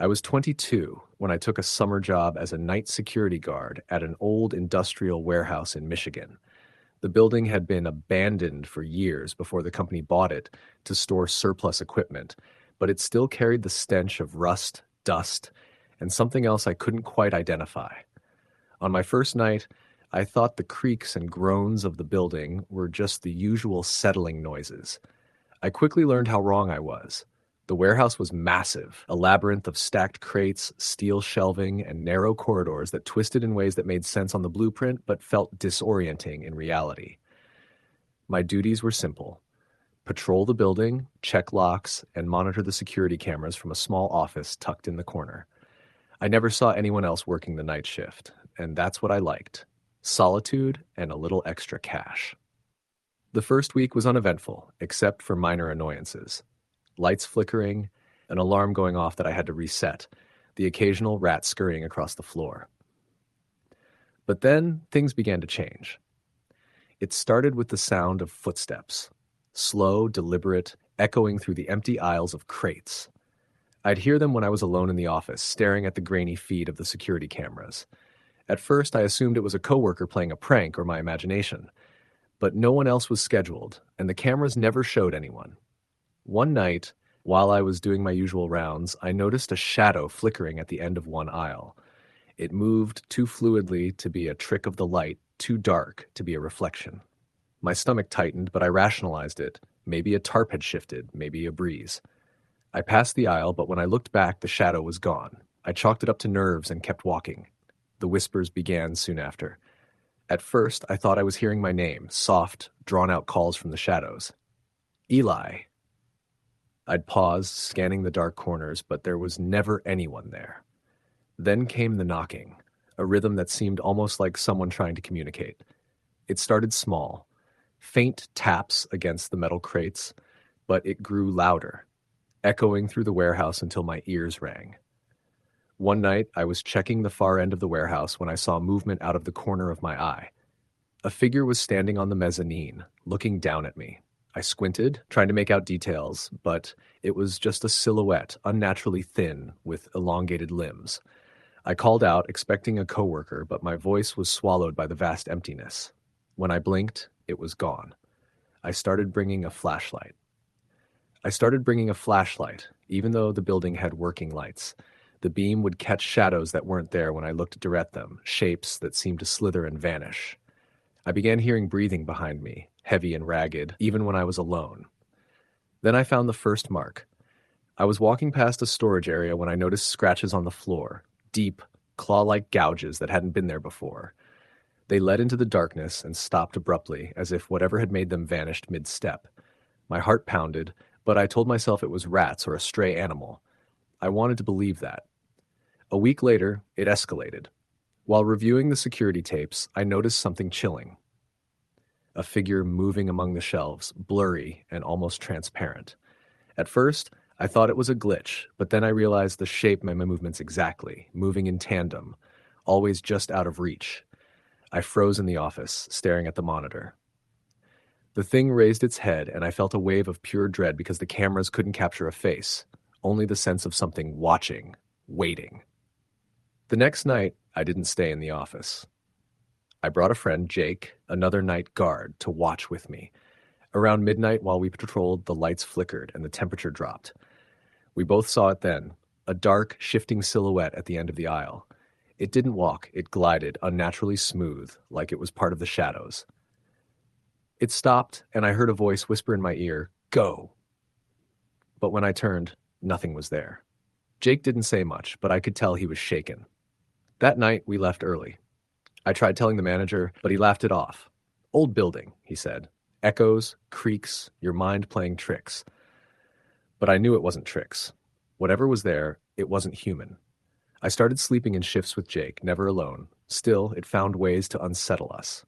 I was 22 when I took a summer job as a night security guard at an old industrial warehouse in Michigan. The building had been abandoned for years before the company bought it to store surplus equipment, but it still carried the stench of rust, dust, and something else I couldn't quite identify. On my first night, I thought the creaks and groans of the building were just the usual settling noises. I quickly learned how wrong I was. The warehouse was massive, a labyrinth of stacked crates, steel shelving, and narrow corridors that twisted in ways that made sense on the blueprint but felt disorienting in reality. My duties were simple: patrol the building, check locks, and monitor the security cameras from a small office tucked in the corner. I never saw anyone else working the night shift, and that's what I liked: solitude and a little extra cash. The first week was uneventful, except for minor annoyances. Lights flickering, an alarm going off that I had to reset, the occasional rat scurrying across the floor. But then things began to change. It started with the sound of footsteps, slow, deliberate, echoing through the empty aisles of crates. I'd hear them when I was alone in the office, staring at the grainy feed of the security cameras. At first, I assumed it was a coworker playing a prank or my imagination. But no one else was scheduled, and the cameras never showed anyone. One night, while I was doing my usual rounds, I noticed a shadow flickering at the end of one aisle. It moved too fluidly to be a trick of the light, too dark to be a reflection. My stomach tightened, but I rationalized it. Maybe a tarp had shifted, maybe a breeze. I passed the aisle, but when I looked back, the shadow was gone. I chalked it up to nerves and kept walking. The whispers began soon after. At first, I thought I was hearing my name, soft, drawn-out calls from the shadows. Eli. I'd paused, scanning the dark corners, but there was never anyone there. Then came the knocking, a rhythm that seemed almost like someone trying to communicate. It started small, faint taps against the metal crates, but it grew louder, echoing through the warehouse until my ears rang. One night, I was checking the far end of the warehouse when I saw movement out of the corner of my eye. A figure was standing on the mezzanine, looking down at me. I squinted, trying to make out details, but it was just a silhouette, unnaturally thin, with elongated limbs. I called out, expecting a coworker, but my voice was swallowed by the vast emptiness. When I blinked, it was gone. I started bringing a flashlight. Even though the building had working lights. The beam would catch shadows that weren't there when I looked direct at them, shapes that seemed to slither and vanish. I began hearing breathing behind me, heavy and ragged, even when I was alone. Then I found the first mark. I was walking past a storage area when I noticed scratches on the floor, deep, claw-like gouges that hadn't been there before. They led into the darkness and stopped abruptly, as if whatever had made them vanished mid-step. My heart pounded, but I told myself it was rats or a stray animal. I wanted to believe that. A week later, it escalated. While reviewing the security tapes, I noticed something chilling. A figure moving among the shelves, blurry and almost transparent. At first, I thought it was a glitch, but then I realized the shape made my movements exactly, moving in tandem, always just out of reach. I froze in the office, staring at the monitor. The thing raised its head, and I felt a wave of pure dread because the cameras couldn't capture a face, only the sense of something watching, waiting. The next night, I didn't stay in the office. I brought a friend, Jake, another night guard, to watch with me. Around midnight, while we patrolled, the lights flickered and the temperature dropped. We both saw it then, a dark, shifting silhouette at the end of the aisle. It didn't walk, it glided, unnaturally smooth, like it was part of the shadows. It stopped, and I heard a voice whisper in my ear, "Go!" But when I turned, nothing was there. Jake didn't say much, but I could tell he was shaken. That night, we left early. I tried telling the manager, but he laughed it off. "Old building," he said. "Echoes, creaks, your mind playing tricks." But I knew it wasn't tricks. Whatever was there, it wasn't human. I started sleeping in shifts with Jake, never alone. Still, it found ways to unsettle us.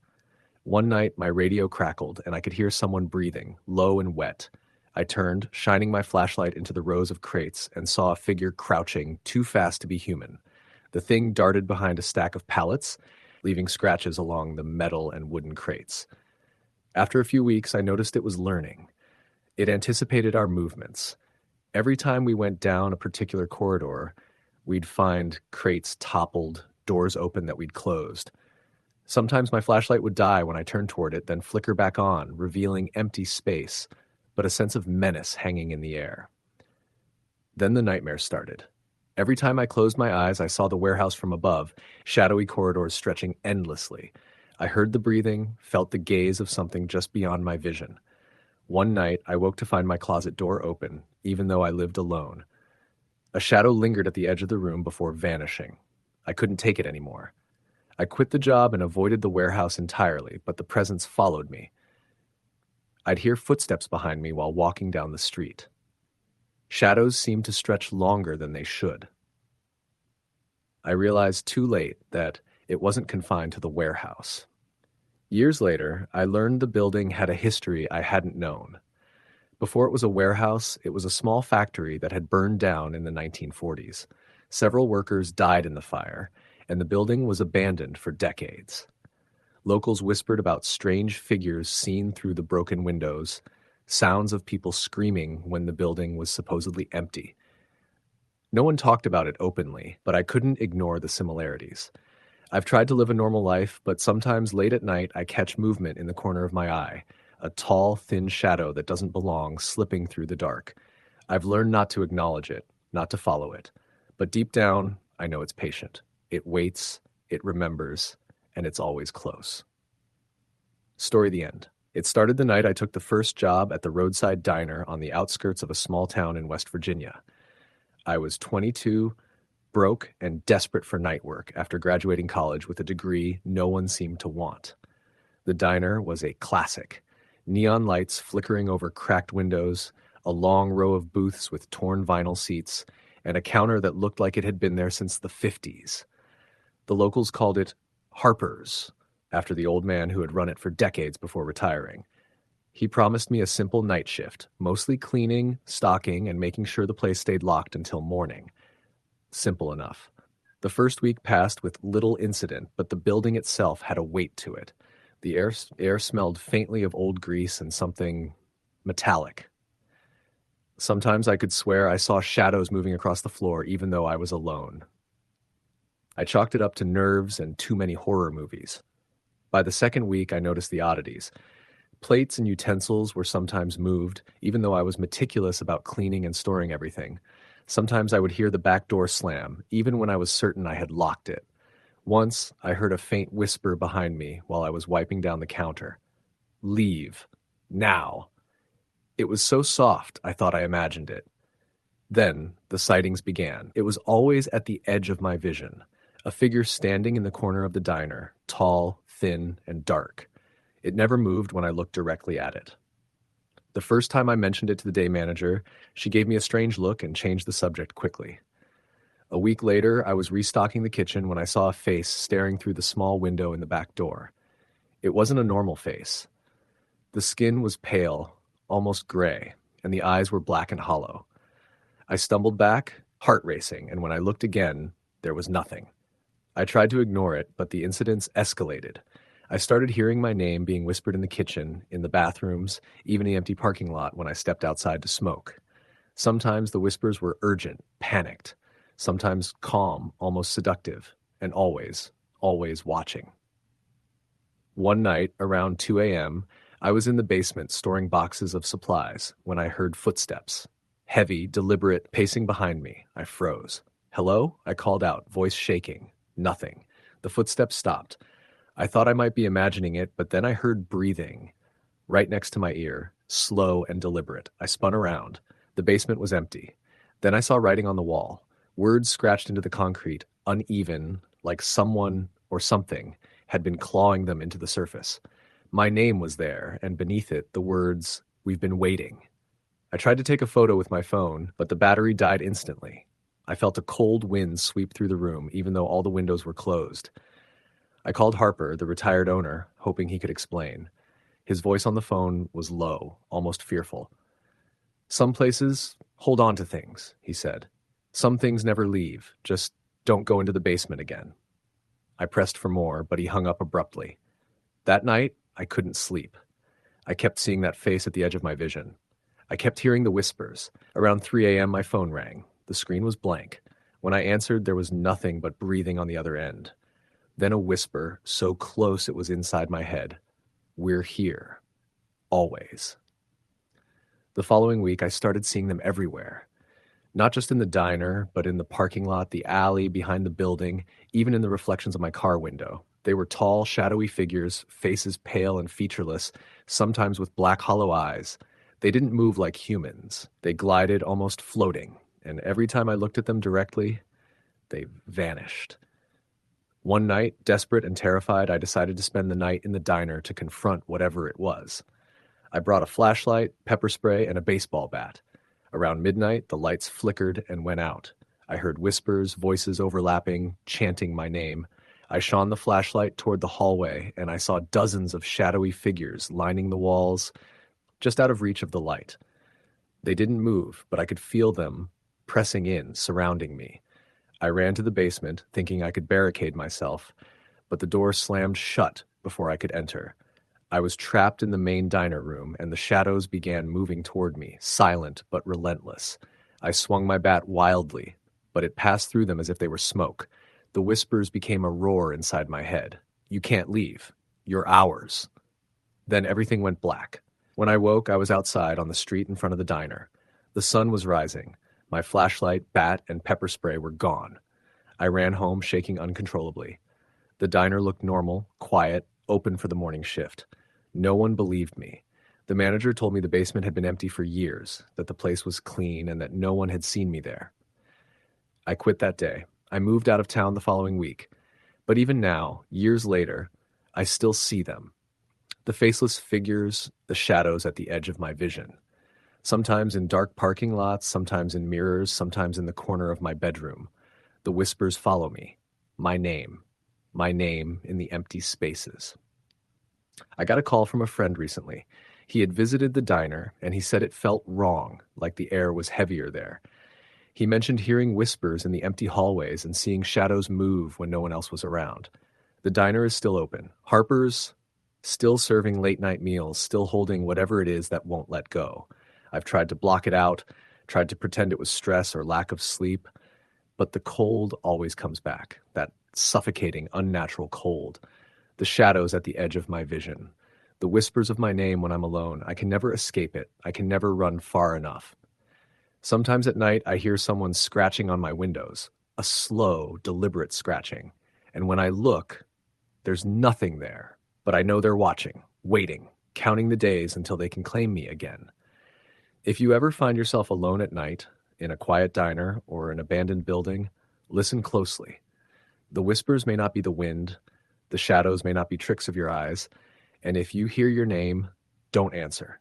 One night, my radio crackled, and I could hear someone breathing, low and wet. I turned, shining my flashlight into the rows of crates, and saw a figure crouching, too fast to be human. The thing darted behind a stack of pallets, leaving scratches along the metal and wooden crates. After a few weeks, I noticed it was learning. It anticipated our movements. Every time we went down a particular corridor, We'd find crates toppled, doors open that we'd closed. Sometimes my flashlight would die when I turned toward it, then flicker back on, revealing empty space, but a sense of menace hanging in the air. Then the nightmares started. Every time I closed my eyes, I saw the warehouse from above, shadowy corridors stretching endlessly. I heard the breathing, felt the gaze of something just beyond my vision. One night, I woke to find my closet door open, even though I lived alone. A shadow lingered at the edge of the room before vanishing. I couldn't take it anymore. I quit the job and avoided the warehouse entirely, but the presence followed me. I'd hear footsteps behind me while walking down the street. Shadows seemed to stretch longer than they should. I realized too late that it wasn't confined to the warehouse. Years later, I learned the building had a history I hadn't known. Before it was a warehouse, it was a small factory that had burned down in the 1940s. Several workers died in the fire, and the building was abandoned for decades. Locals whispered about strange figures seen through the broken windows, sounds of people screaming when the building was supposedly empty. No one talked about it openly, but I couldn't ignore the similarities. I've tried to live a normal life, but sometimes late at night I catch movement in the corner of my eye, a tall, thin shadow that doesn't belong slipping through the dark. I've learned not to acknowledge it, not to follow it. But deep down, I know it's patient. It waits, it remembers, and it's always close. Story the end. It started the night I took the first job at the roadside diner on the outskirts of a small town in West Virginia. I was 22, broke, and desperate for night work after graduating college with a degree no one seemed to want. The diner was a classic. Neon lights flickering over cracked windows, a long row of booths with torn vinyl seats, and a counter that looked like it had been there since the 50s. The locals called it Harper's, after the old man who had run it for decades before retiring. He promised me a simple night shift, mostly cleaning, stocking, and making sure the place stayed locked until morning. Simple enough. The first week passed with little incident, but the building itself had a weight to it. The air smelled faintly of old grease and something metallic. Sometimes I could swear I saw shadows moving across the floor even though I was alone. I chalked it up to nerves and too many horror movies. By the second week, I noticed the oddities. Plates and utensils were sometimes moved, even though I was meticulous about cleaning and storing everything. Sometimes I would hear the back door slam, even when I was certain I had locked it. Once, I heard a faint whisper behind me while I was wiping down the counter. "Leave. Now." It was so soft, I thought I imagined it. Then, the sightings began. It was always at the edge of my vision. A figure standing in the corner of the diner, tall, thin, and dark. It never moved when I looked directly at it. The first time I mentioned it to the day manager, she gave me a strange look and changed the subject quickly. A week later, I was restocking the kitchen when I saw a face staring through the small window in the back door. It wasn't a normal face. The skin was pale, almost gray, and the eyes were black and hollow. I stumbled back, heart racing, and when I looked again, there was nothing. I tried to ignore it, but the incidents escalated. I started hearing my name being whispered in the kitchen, in the bathrooms, even the empty parking lot when I stepped outside to smoke. Sometimes the whispers were urgent, panicked. Sometimes calm, almost seductive, and always watching. One night, around 2 a.m., I was in the basement storing boxes of supplies when I heard footsteps. Heavy, deliberate, pacing behind me. I froze. "Hello?" I called out, voice shaking. Nothing. The footsteps stopped. I thought I might be imagining it, but then I heard breathing right next to my ear, slow and deliberate. I spun around. The basement was empty. Then I saw writing on the wall, words scratched into the concrete, uneven, like someone or something had been clawing them into the surface. My name was there, and beneath it, the words, "We've been waiting." I tried to take a photo with my phone, but the battery died instantly. I felt a cold wind sweep through the room, even though all the windows were closed. I called Harper, the retired owner, hoping he could explain. His voice on the phone was low, almost fearful. "Some places hold on to things," he said. "Some things never leave. Just don't go into the basement again." I pressed for more, but he hung up abruptly. That night, I couldn't sleep. I kept seeing that face at the edge of my vision. I kept hearing the whispers. Around 3 a.m., my phone rang. The screen was blank. When I answered, there was nothing but breathing on the other end. Then a whisper, so close it was inside my head. We're here. Always. The following week, I started seeing them everywhere. Not just in the diner, but in the parking lot, the alley, behind the building, even in the reflections of my car window. They were tall, shadowy figures, faces pale and featureless, sometimes with black hollow eyes. They didn't move like humans. They glided, almost floating, and every time I looked at them directly, they vanished. One night, desperate and terrified, I decided to spend the night in the diner to confront whatever it was. I brought a flashlight, pepper spray, and a baseball bat. Around midnight, the lights flickered and went out. I heard whispers, voices overlapping, chanting my name. I shone the flashlight toward the hallway, and I saw dozens of shadowy figures lining the walls, just out of reach of the light. They didn't move, but I could feel them pressing in, surrounding me. I ran to the basement, thinking I could barricade myself, but the door slammed shut before I could enter. I was trapped in the main diner room, and the shadows began moving toward me, silent but relentless. I swung my bat wildly, but it passed through them as if they were smoke. The whispers became a roar inside my head. You can't leave. You're ours. Then everything went black. When I woke, I was outside on the street in front of the diner. The sun was rising. My flashlight, bat, and pepper spray were gone. I ran home, shaking uncontrollably. The diner looked normal, quiet, open for the morning shift. No one believed me. The manager told me the basement had been empty for years, that the place was clean, and that no one had seen me there. I quit that day. I moved out of town the following week. But even now, years later, I still see them. The faceless figures, the shadows at the edge of my vision. Sometimes in dark parking lots, sometimes in mirrors, sometimes in the corner of my bedroom. The whispers follow me. My name in the empty spaces. I got a call from a friend recently. He had visited the diner, and he said it felt wrong, like the air was heavier there. He mentioned hearing whispers in the empty hallways and seeing shadows move when no one else was around. The diner is still open. Harper's still serving late-night meals, still holding whatever it is that won't let go. I've tried to block it out, tried to pretend it was stress or lack of sleep, but the cold always comes back, that suffocating, unnatural cold. The shadows at the edge of my vision. The whispers of my name when I'm alone. I can never escape it. I can never run far enough. Sometimes at night, I hear someone scratching on my windows, a slow, deliberate scratching. And when I look, there's nothing there, but I know they're watching, waiting, counting the days until they can claim me again. If you ever find yourself alone at night, in a quiet diner or an abandoned building, listen closely. The whispers may not be the wind, the shadows may not be tricks of your eyes, and if you hear your name, don't answer.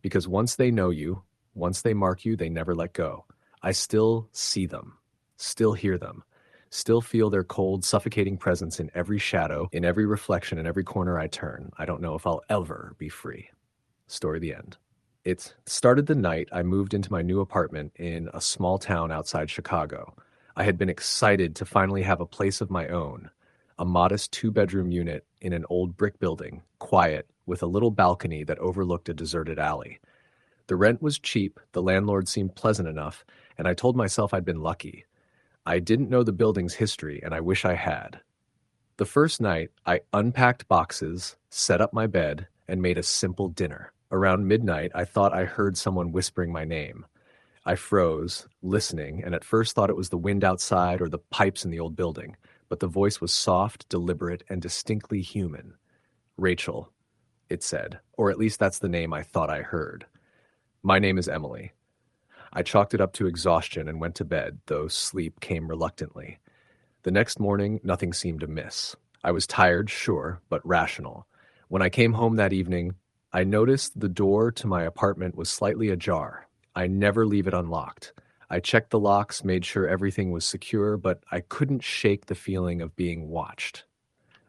Because once they know you, once they mark you, they never let go. I still see them, still hear them, still feel their cold, suffocating presence in every shadow, in every reflection, in every corner I turn. I don't know if I'll ever be free. Story the end. It started the night I moved into my new apartment in a small town outside Chicago. I had been excited to finally have a place of my own, a modest 2-bedroom unit in an old brick building, quiet, with a little balcony that overlooked a deserted alley. The rent was cheap, the landlord seemed pleasant enough, and I told myself I'd been lucky. I didn't know the building's history, and I wish I had. The first night, I unpacked boxes, set up my bed, and made a simple dinner. Around midnight, I thought I heard someone whispering my name. I froze, listening, and at first thought it was the wind outside or the pipes in the old building, but the voice was soft, deliberate, and distinctly human. Rachel, it said, or at least that's the name I thought I heard. My name is Emily. I chalked it up to exhaustion and went to bed, though sleep came reluctantly. The next morning, nothing seemed amiss. I was tired, sure, but rational. When I came home that evening, I noticed the door to my apartment was slightly ajar. I never leave it unlocked. I checked the locks, made sure everything was secure, but I couldn't shake the feeling of being watched.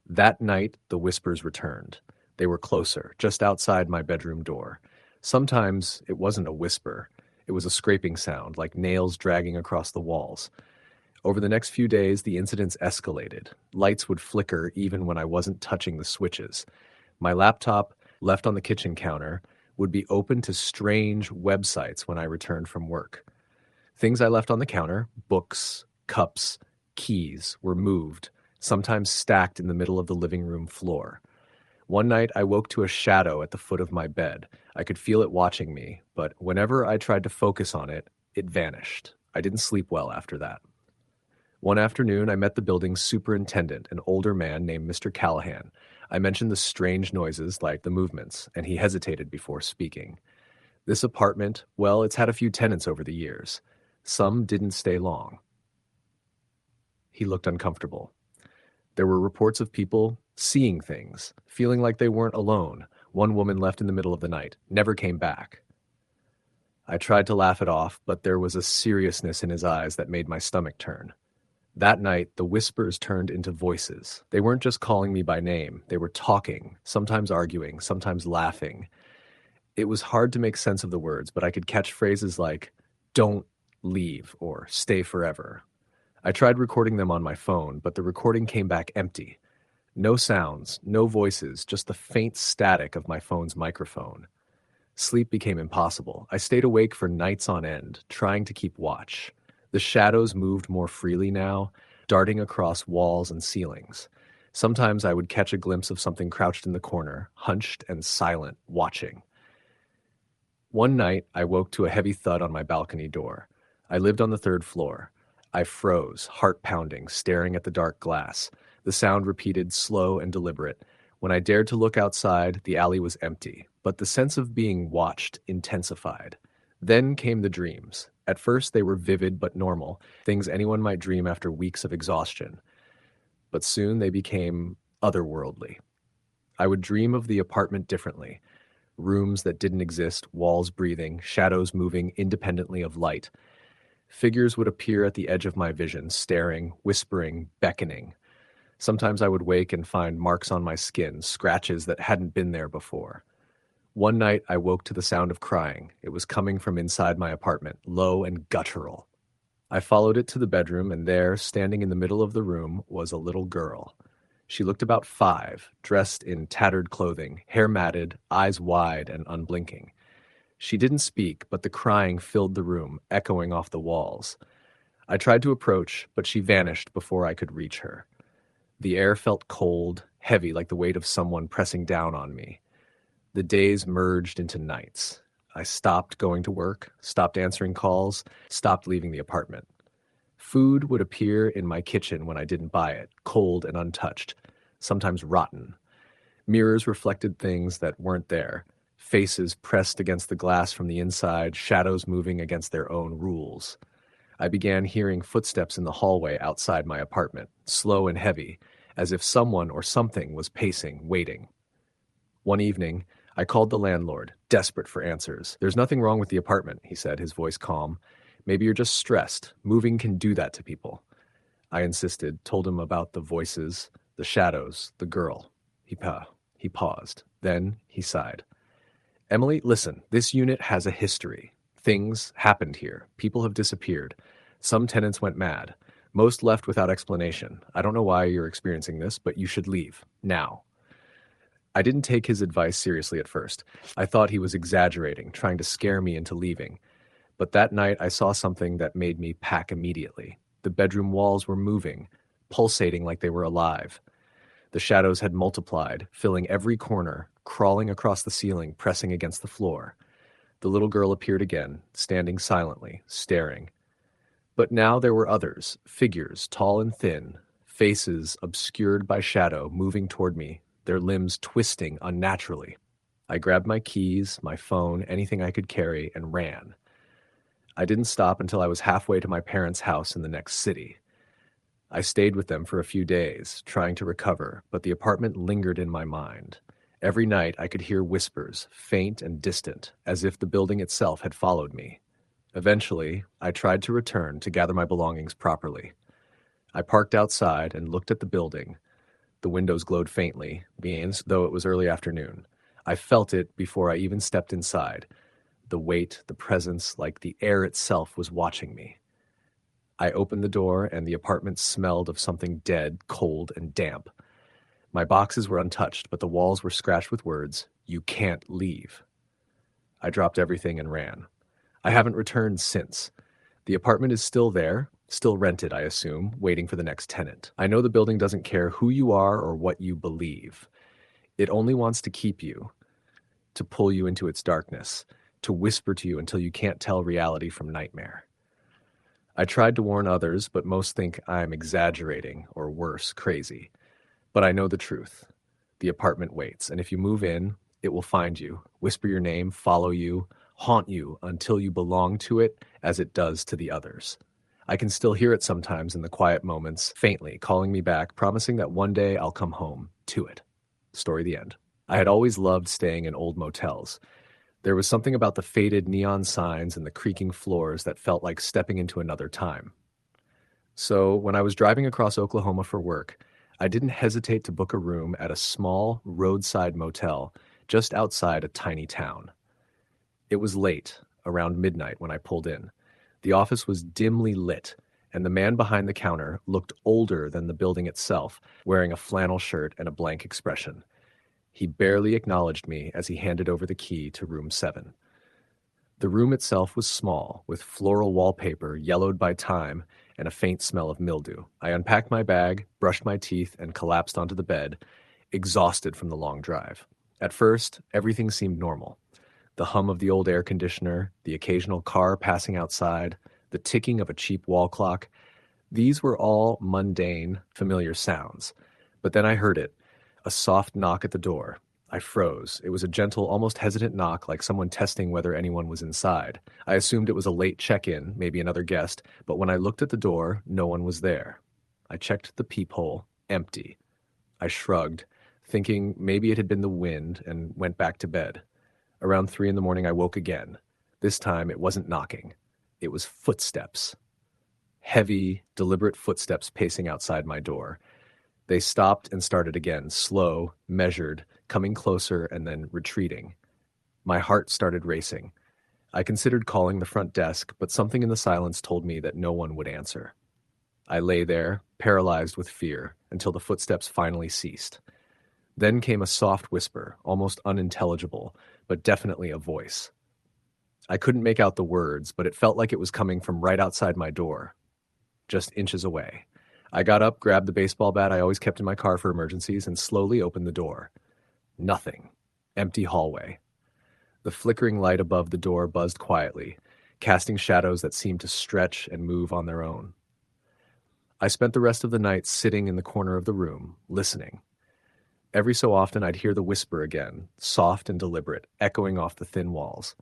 That night, the whispers returned. They were closer, just outside my bedroom door. Sometimes it wasn't a whisper. It was a scraping sound, like nails dragging across the walls. Over the next few days, the incidents escalated. Lights would flicker even when I wasn't touching the switches. My laptop, left on the kitchen counter, would be open to strange websites when I returned from work. Things I left on the counter, books, cups, keys were moved, sometimes stacked in the middle of the living room floor. One night I woke to a shadow at the foot of my bed. I could feel it watching me, but whenever I tried to focus on it, it vanished. I didn't sleep well after that. One afternoon, I met the building's superintendent, an older man named Mr. Callahan. I mentioned the strange noises, like the movements, and he hesitated before speaking. This apartment, well, it's had a few tenants over the years. Some didn't stay long. He looked uncomfortable. There were reports of people seeing things, feeling like they weren't alone. One woman left in the middle of the night, never came back. I tried to laugh it off, but there was a seriousness in his eyes that made my stomach turn. That night, the whispers turned into voices. They weren't just calling me by name, they were talking, sometimes arguing, sometimes laughing. It was hard to make sense of the words, but I could catch phrases like, "Don't leave," or "Stay forever." I tried recording them on my phone, but the recording came back empty. No sounds, no voices, just the faint static of my phone's microphone. Sleep became impossible. I stayed awake for nights on end, trying to keep watch. The shadows moved more freely now, darting across walls and ceilings. Sometimes I would catch a glimpse of something crouched in the corner, hunched and silent, watching. One night, I woke to a heavy thud on my balcony door. I lived on the third floor. I froze, heart pounding, staring at the dark glass. The sound repeated, slow and deliberate. When I dared to look outside, the alley was empty, but the sense of being watched intensified. Then came the dreams. At first, they were vivid but normal, things anyone might dream after weeks of exhaustion. But soon they became otherworldly. I would dream of the apartment differently. Rooms that didn't exist, walls breathing, shadows moving independently of light. Figures would appear at the edge of my vision, staring, whispering, beckoning. Sometimes I would wake and find marks on my skin, scratches that hadn't been there before. One night I woke to the sound of crying. It was coming from inside my apartment, low and guttural. I followed it to the bedroom, and there, standing in the middle of the room, was a little girl. She looked about 5, dressed in tattered clothing, hair matted, eyes wide and unblinking. She didn't speak, but the crying filled the room, echoing off the walls. I tried to approach, but she vanished before I could reach her. The air felt cold, heavy, like the weight of someone pressing down on me. The days merged into nights. I stopped going to work, stopped answering calls, stopped leaving the apartment. Food would appear in my kitchen when I didn't buy it, cold and untouched, sometimes rotten. Mirrors reflected things that weren't there, faces pressed against the glass from the inside, shadows moving against their own rules. I began hearing footsteps in the hallway outside my apartment, slow and heavy, as if someone or something was pacing, waiting. One evening, I called the landlord, desperate for answers. "There's nothing wrong with the apartment," he said, his voice calm. "Maybe you're just stressed. Moving can do that to people." I insisted, told him about the voices, the shadows, the girl. He paused. Then he sighed. "Emily, listen, this unit has a history. Things happened here. People have disappeared. Some tenants went mad. Most left without explanation. I don't know why you're experiencing this, but you should leave. Now." I didn't take his advice seriously at first. I thought he was exaggerating, trying to scare me into leaving. But that night I saw something that made me pack immediately. The bedroom walls were moving, pulsating like they were alive. The shadows had multiplied, filling every corner, crawling across the ceiling, pressing against the floor. The little girl appeared again, standing silently, staring. But now there were others, figures, tall and thin, faces obscured by shadow, moving toward me, their limbs twisting unnaturally. I grabbed my keys, my phone, anything I could carry, and ran. I didn't stop until I was halfway to my parents' house in the next city. I stayed with them for a few days, trying to recover, but the apartment lingered in my mind. Every night I could hear whispers, faint and distant, as if the building itself had followed me. Eventually, I tried to return to gather my belongings properly. I parked outside and looked at the building. The windows glowed faintly, as though it was early afternoon. I felt it before I even stepped inside. The weight, the presence, like the air itself was watching me. I opened the door, and the apartment smelled of something dead, cold, and damp. My boxes were untouched, but the walls were scratched with words, "You can't leave." I dropped everything and ran. I haven't returned since. The apartment is still there, Still rented, I assume, waiting for the next tenant. I know the building doesn't care who you are or what you believe. It only wants to keep you, to pull you into its darkness, to whisper to you until you can't tell reality from nightmare. I tried to warn others, but most think I'm exaggerating or worse, crazy. But I know the truth. The apartment waits, and if you move in, it will find you, whisper your name, follow you, haunt you until you belong to it as it does to the others. I can still hear it sometimes in the quiet moments, faintly, calling me back, promising that one day I'll come home to it. Story the end. I had always loved staying in old motels. There was something about the faded neon signs and the creaking floors that felt like stepping into another time. So, when I was driving across Oklahoma for work, I didn't hesitate to book a room at a small roadside motel just outside a tiny town. It was late, around midnight, when I pulled in. The office was dimly lit, and the man behind the counter looked older than the building itself, wearing a flannel shirt and a blank expression. He barely acknowledged me as he handed over the key to room 7. The room itself was small, with floral wallpaper yellowed by time and a faint smell of mildew. I unpacked my bag, brushed my teeth, and collapsed onto the bed, exhausted from the long drive. At first, everything seemed normal. The hum of the old air conditioner, the occasional car passing outside, the ticking of a cheap wall clock. These were all mundane, familiar sounds. But then I heard it, a soft knock at the door. I froze. It was a gentle, almost hesitant knock, like someone testing whether anyone was inside. I assumed it was a late check-in, maybe another guest, but when I looked at the door, no one was there. I checked the peephole, empty. I shrugged, thinking maybe it had been the wind, and went back to bed. Around 3 in the morning, I woke again. This time, it wasn't knocking. It was footsteps. Heavy, deliberate footsteps pacing outside my door. They stopped and started again, slow, measured, coming closer and then retreating. My heart started racing. I considered calling the front desk, but something in the silence told me that no one would answer. I lay there, paralyzed with fear, until the footsteps finally ceased. Then came a soft whisper, almost unintelligible, but definitely a voice. I couldn't make out the words, but it felt like it was coming from right outside my door, just inches away. I got up, grabbed the baseball bat I always kept in my car for emergencies, and slowly opened the door. Nothing. Empty hallway. The flickering light above the door buzzed quietly, casting shadows that seemed to stretch and move on their own. I spent the rest of the night sitting in the corner of the room, listening. Every so often I'd hear the whisper again, soft and deliberate, echoing off the thin walls.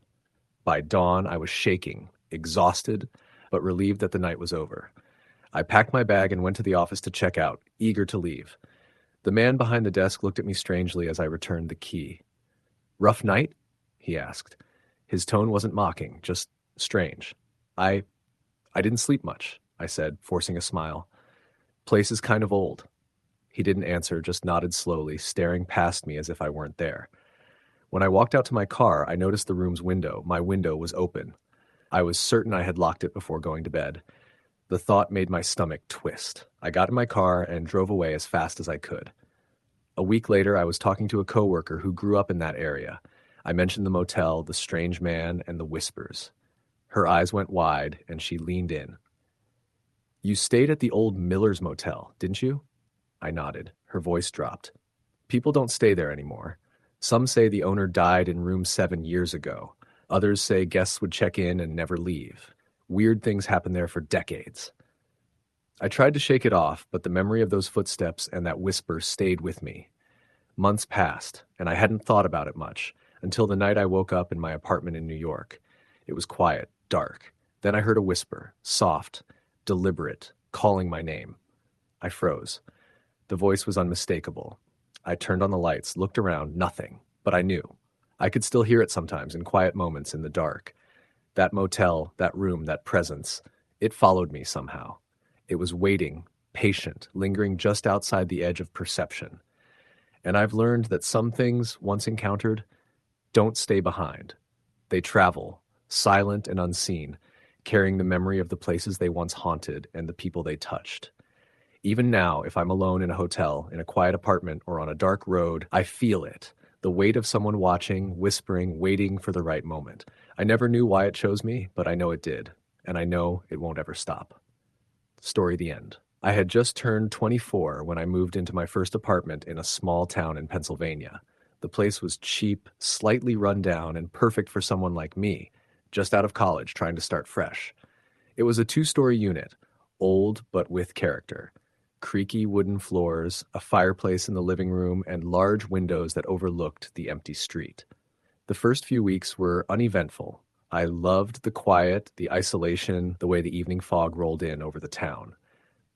By dawn, I was shaking, exhausted, but relieved that the night was over. I packed my bag and went to the office to check out, eager to leave. The man behind the desk looked at me strangely as I returned the key. "Rough night?" he asked. His tone wasn't mocking, just strange. I didn't sleep much," I said, forcing a smile. "Place is kind of old." He didn't answer, just nodded slowly, staring past me as if I weren't there. When I walked out to my car, I noticed the room's window. My window was open. I was certain I had locked it before going to bed. The thought made my stomach twist. I got in my car and drove away as fast as I could. A week later, I was talking to a coworker who grew up in that area. I mentioned the motel, the strange man, and the whispers. Her eyes went wide, and she leaned in. "You stayed at the old Miller's Motel, didn't you?" I nodded. Her voice dropped. "People don't stay there anymore. Some say the owner died in room 7 years ago. Others say guests would check in and never leave. Weird things happened there for decades." I tried to shake it off, but the memory of those footsteps and that whisper stayed with me. Months passed, and I hadn't thought about it much, until the night I woke up in my apartment in New York. It was quiet, dark. Then I heard a whisper, soft, deliberate, calling my name. I froze. The voice was unmistakable. I turned on the lights, looked around, nothing, but I knew. I could still hear it sometimes in quiet moments in the dark. That motel, that room, that presence, it followed me somehow. It was waiting, patient, lingering just outside the edge of perception. And I've learned that some things, once encountered, don't stay behind. They travel, silent and unseen, carrying the memory of the places they once haunted and the people they touched. Even now, if I'm alone in a hotel, in a quiet apartment, or on a dark road, I feel it. The weight of someone watching, whispering, waiting for the right moment. I never knew why it chose me, but I know it did. And I know it won't ever stop. Story the end. I had just turned 24 when I moved into my first apartment in a small town in Pennsylvania. The place was cheap, slightly run down, and perfect for someone like me, just out of college trying to start fresh. It was a two-story unit, old but with character. Creaky wooden floors, a fireplace in the living room, and large windows that overlooked the empty street. The first few weeks were uneventful. I loved the quiet, the isolation, the way the evening fog rolled in over the town.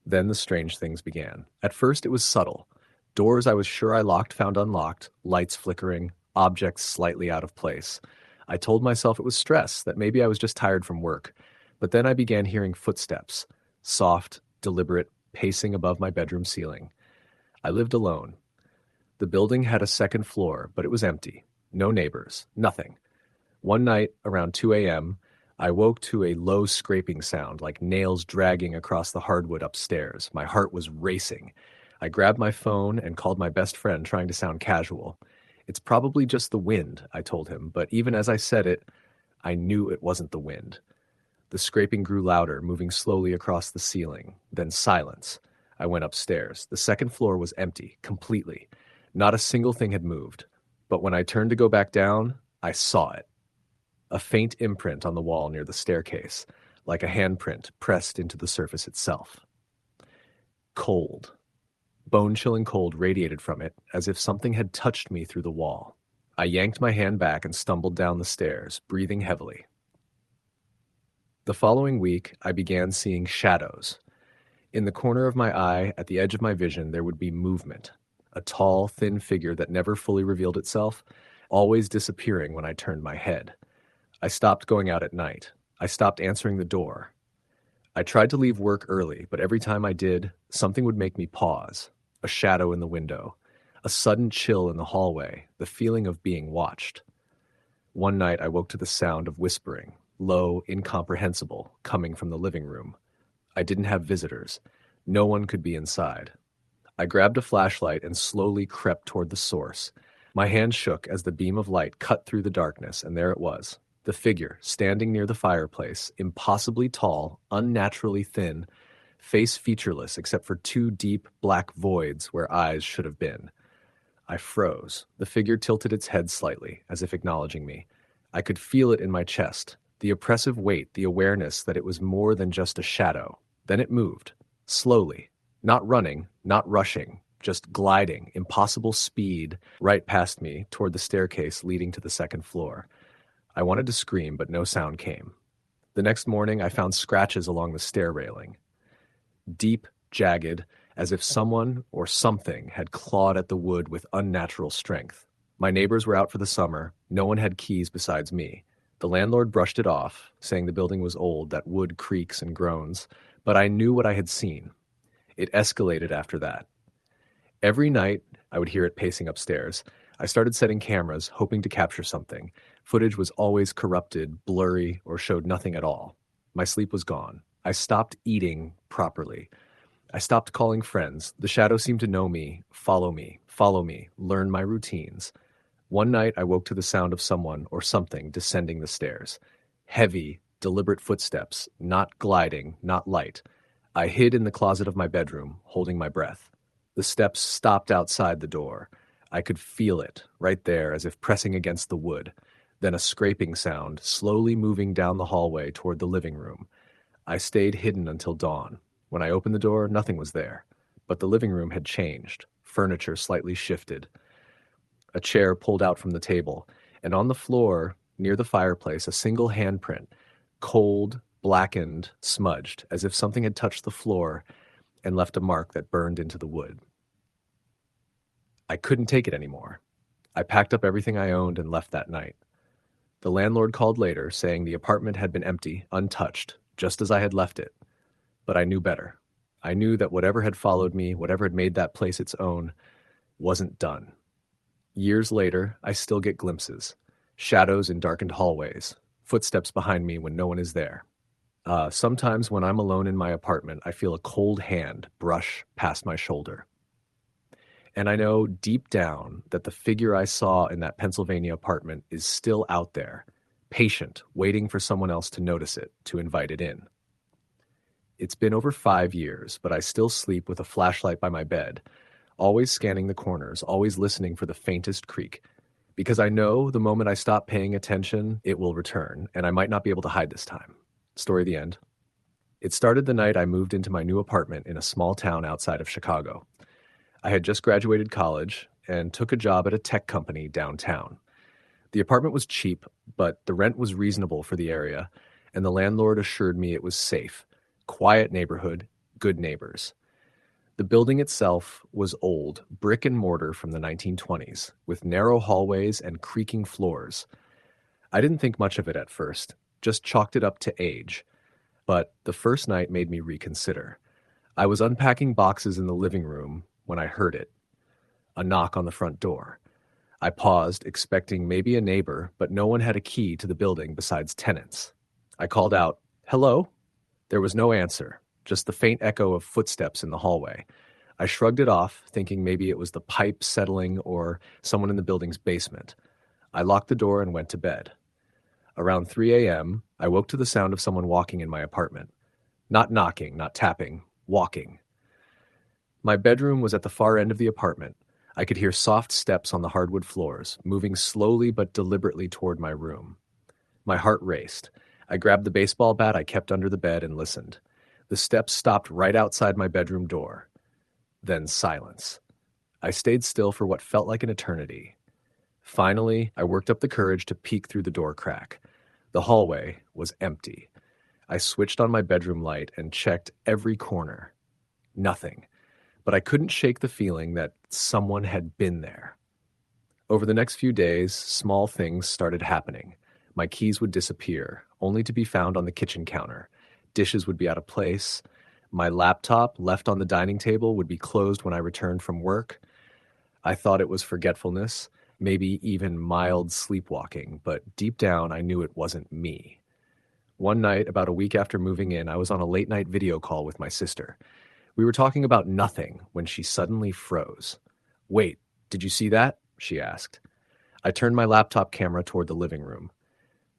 Then the strange things began. At first, it was subtle. Doors I was sure I locked found unlocked, lights flickering, objects slightly out of place. I told myself it was stress, that maybe I was just tired from work. But then I began hearing footsteps, soft, deliberate, pacing above my bedroom ceiling. I lived alone. The building had a second floor, but it was empty. No neighbors, nothing. One night, around 2 a.m., I woke to a low scraping sound, like nails dragging across the hardwood upstairs. My heart was racing. I grabbed my phone and called my best friend, trying to sound casual. "It's probably just the wind," I told him, but even as I said it, I knew it wasn't the wind. The scraping grew louder, moving slowly across the ceiling. Then silence. I went upstairs. The second floor was empty, completely. Not a single thing had moved. But when I turned to go back down, I saw it. A faint imprint on the wall near the staircase, like a handprint pressed into the surface itself. Cold. Bone-chilling cold radiated from it, as if something had touched me through the wall. I yanked my hand back and stumbled down the stairs, breathing heavily. The following week, I began seeing shadows. In the corner of my eye, at the edge of my vision, there would be movement. A tall, thin figure that never fully revealed itself, always disappearing when I turned my head. I stopped going out at night. I stopped answering the door. I tried to leave work early, but every time I did, something would make me pause. A shadow in the window, a sudden chill in the hallway, the feeling of being watched. One night I woke to the sound of whispering, low, incomprehensible, coming from the living room. I didn't have visitors. No one could be inside. I grabbed a flashlight and slowly crept toward the source. My hand shook as the beam of light cut through the darkness, and there it was. The figure, standing near the fireplace, impossibly tall, unnaturally thin, face featureless except for two deep black voids where eyes should have been. I froze. The figure tilted its head slightly, as if acknowledging me. I could feel it in my chest, the oppressive weight, the awareness that it was more than just a shadow. Then it moved, slowly, not running, not rushing, just gliding, impossible speed, right past me toward the staircase leading to the second floor. I wanted to scream, but no sound came. The next morning, I found scratches along the stair railing. Deep, jagged, as if someone or something had clawed at the wood with unnatural strength. My neighbors were out for the summer. No one had keys besides me. The landlord brushed it off, saying the building was old, that wood creaks and groans, but I knew what I had seen. It escalated after that. Every night, I would hear it pacing upstairs. I started setting cameras, hoping to capture something. Footage was always corrupted, blurry, or showed nothing at all. My sleep was gone. I stopped eating properly. I stopped calling friends. The shadow seemed to know me, follow me, learn my routines. One night, I woke to the sound of someone or something descending the stairs. Heavy, deliberate footsteps, not gliding, not light. I hid in the closet of my bedroom, holding my breath. The steps stopped outside the door. I could feel it, right there, as if pressing against the wood. Then a scraping sound, slowly moving down the hallway toward the living room. I stayed hidden until dawn. When I opened the door, nothing was there. But the living room had changed. Furniture slightly shifted. A chair pulled out from the table, and on the floor, near the fireplace, a single handprint, cold, blackened, smudged, as if something had touched the floor and left a mark that burned into the wood. I couldn't take it anymore. I packed up everything I owned and left that night. The landlord called later, saying the apartment had been empty, untouched, just as I had left it. But I knew better. I knew that whatever had followed me, whatever had made that place its own, wasn't done. Years later, I still get glimpses. Shadows in darkened hallways, footsteps behind me when no one is there. Sometimes when I'm alone in my apartment, I feel a cold hand brush past my shoulder. And I know deep down that the figure I saw in that Pennsylvania apartment is still out there, patient, waiting for someone else to notice it, to invite it in. It's been over 5 years, but I still sleep with a flashlight by my bed, always scanning the corners, always listening for the faintest creak. Because I know the moment I stop paying attention, it will return, and I might not be able to hide this time. Story the end. It started the night I moved into my new apartment in a small town outside of Chicago. I had just graduated college and took a job at a tech company downtown. The apartment was cheap, but the rent was reasonable for the area, and the landlord assured me it was safe. Quiet neighborhood, good neighbors. The building itself was old, brick and mortar from the 1920s, with narrow hallways and creaking floors. I didn't think much of it at first, just chalked it up to age. But the first night made me reconsider. I was unpacking boxes in the living room when I heard it. A knock on the front door. I paused, expecting maybe a neighbor, but no one had a key to the building besides tenants. I called out, "Hello?" There was no answer, just the faint echo of footsteps in the hallway. I shrugged it off, thinking maybe it was the pipe settling or someone in the building's basement. I locked the door and went to bed. Around 3 a.m., I woke to the sound of someone walking in my apartment. Not knocking, not tapping, walking. My bedroom was at the far end of the apartment. I could hear soft steps on the hardwood floors, moving slowly but deliberately toward my room. My heart raced. I grabbed the baseball bat I kept under the bed and listened. The steps stopped right outside my bedroom door. Then silence. I stayed still for what felt like an eternity. Finally, I worked up the courage to peek through the door crack. The hallway was empty. I switched on my bedroom light and checked every corner. Nothing. But I couldn't shake the feeling that someone had been there. Over the next few days, small things started happening. My keys would disappear, only to be found on the kitchen counter. Dishes would be out of place. My laptop, left on the dining table, would be closed when I returned from work. I thought it was forgetfulness, maybe even mild sleepwalking, but deep down I knew it wasn't me. One night, about a week after moving in, I was on a late-night video call with my sister. We were talking about nothing when she suddenly froze. "Wait, did you see that?" she asked. I turned my laptop camera toward the living room.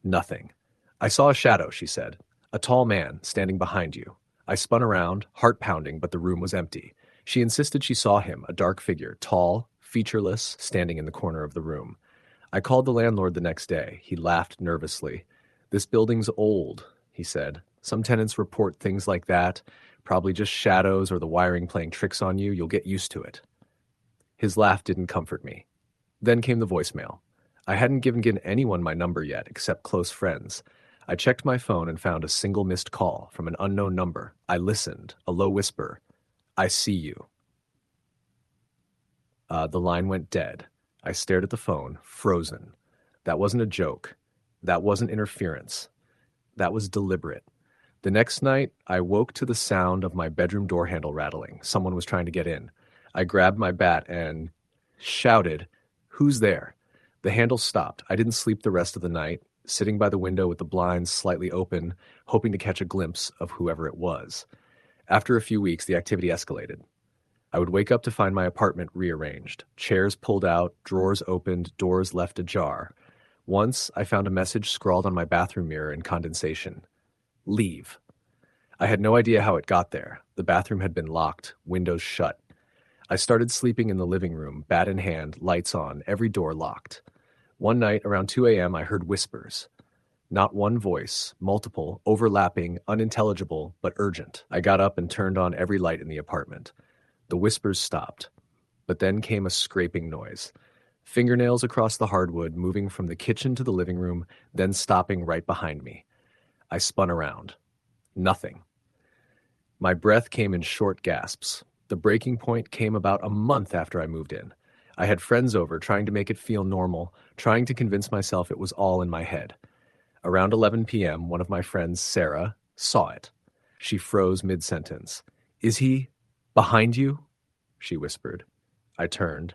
Nothing. "I saw a shadow," she said. "A tall man standing behind you." I spun around, heart pounding, but the room was empty. She insisted she saw him, a dark figure, tall, featureless, standing in the corner of the room. I called the landlord the next day. He laughed nervously. "This building's old," he said. "Some tenants report things like that. Probably just shadows or the wiring playing tricks on you. You'll get used to it." His laugh didn't comfort me. Then came the voicemail. I hadn't given anyone my number yet, except close friends. I checked my phone and found a single missed call from an unknown number. I listened, a low whisper. "I see you." The line went dead. I stared at the phone, frozen. That wasn't a joke. That wasn't interference. That was deliberate. The next night, I woke to the sound of my bedroom door handle rattling. Someone was trying to get in. I grabbed my bat and shouted, "Who's there?" The handle stopped. I didn't sleep the rest of the night, sitting by the window with the blinds slightly open, hoping to catch a glimpse of whoever it was. After a few weeks, the activity escalated. I would wake up to find my apartment rearranged, chairs pulled out, drawers opened, doors left ajar. Once, I found a message scrawled on my bathroom mirror in condensation. "Leave." I had no idea how it got there. The bathroom had been locked, windows shut. I started sleeping in the living room, bat in hand, lights on, every door locked. One night, around 2 a.m., I heard whispers. Not one voice, multiple, overlapping, unintelligible, but urgent. I got up and turned on every light in the apartment. The whispers stopped, but then came a scraping noise. Fingernails across the hardwood, moving from the kitchen to the living room, then stopping right behind me. I spun around. Nothing. My breath came in short gasps. The breaking point came about a month after I moved in. I had friends over, trying to make it feel normal, trying to convince myself it was all in my head. Around 11 p.m., one of my friends, Sarah, saw it. She froze mid-sentence. "Is he behind you?" she whispered. I turned.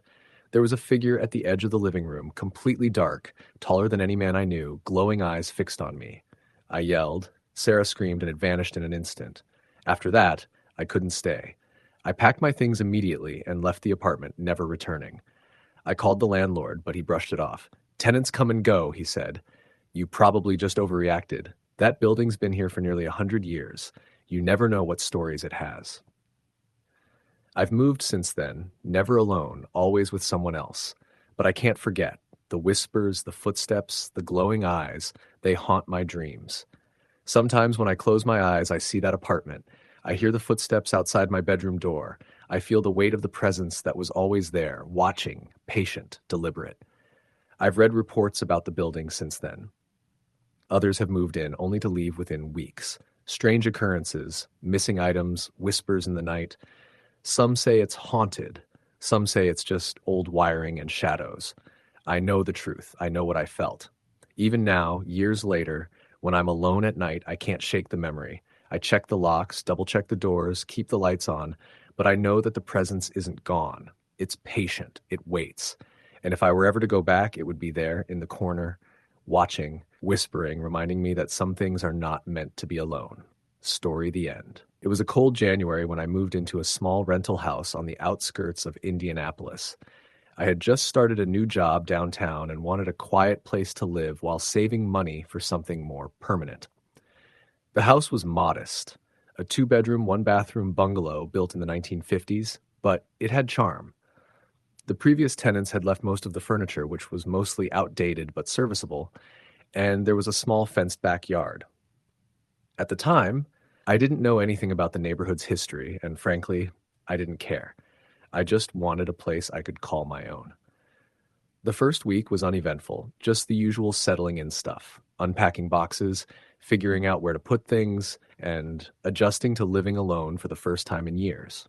There was a figure at the edge of the living room, completely dark, taller than any man I knew, glowing eyes fixed on me. I yelled. Sarah screamed and it vanished in an instant. After that, I couldn't stay. I packed my things immediately and left the apartment, never returning. I called the landlord, but he brushed it off. "Tenants come and go," he said. "You probably just overreacted. That building's been here for nearly 100 years. You never know what stories it has. I've moved since then, never alone, always with someone else. But I can't forget. The whispers, the footsteps, the glowing eyes, they haunt my dreams. Sometimes when I close my eyes, I see that apartment. I hear the footsteps outside my bedroom door. I feel the weight of the presence that was always there, watching, patient, deliberate. I've read reports about the building since then. Others have moved in, only to leave within weeks. Strange occurrences, missing items, whispers in the night. Some say it's haunted. Some say it's just old wiring and shadows. I know the truth. I know what I felt. Even now, years later, when I'm alone at night, I can't shake the memory. I check the locks, double-check the doors, keep the lights on, but I know that the presence isn't gone. It's patient. It waits. And if I were ever to go back, it would be there in the corner, watching, whispering, reminding me that some things are not meant to be alone. Story the end. It was a cold January when I moved into a small rental house on the outskirts of Indianapolis. I had just started a new job downtown and wanted a quiet place to live while saving money for something more permanent. The house was modest, a two-bedroom, one-bathroom bungalow built in the 1950s, but it had charm. The previous tenants had left most of the furniture, which was mostly outdated but serviceable, and there was a small fenced backyard. At the time, I didn't know anything about the neighborhood's history, and frankly, I didn't care. I just wanted a place I could call my own. The first week was uneventful, just the usual settling in stuff, unpacking boxes, figuring out where to put things, and adjusting to living alone for the first time in years.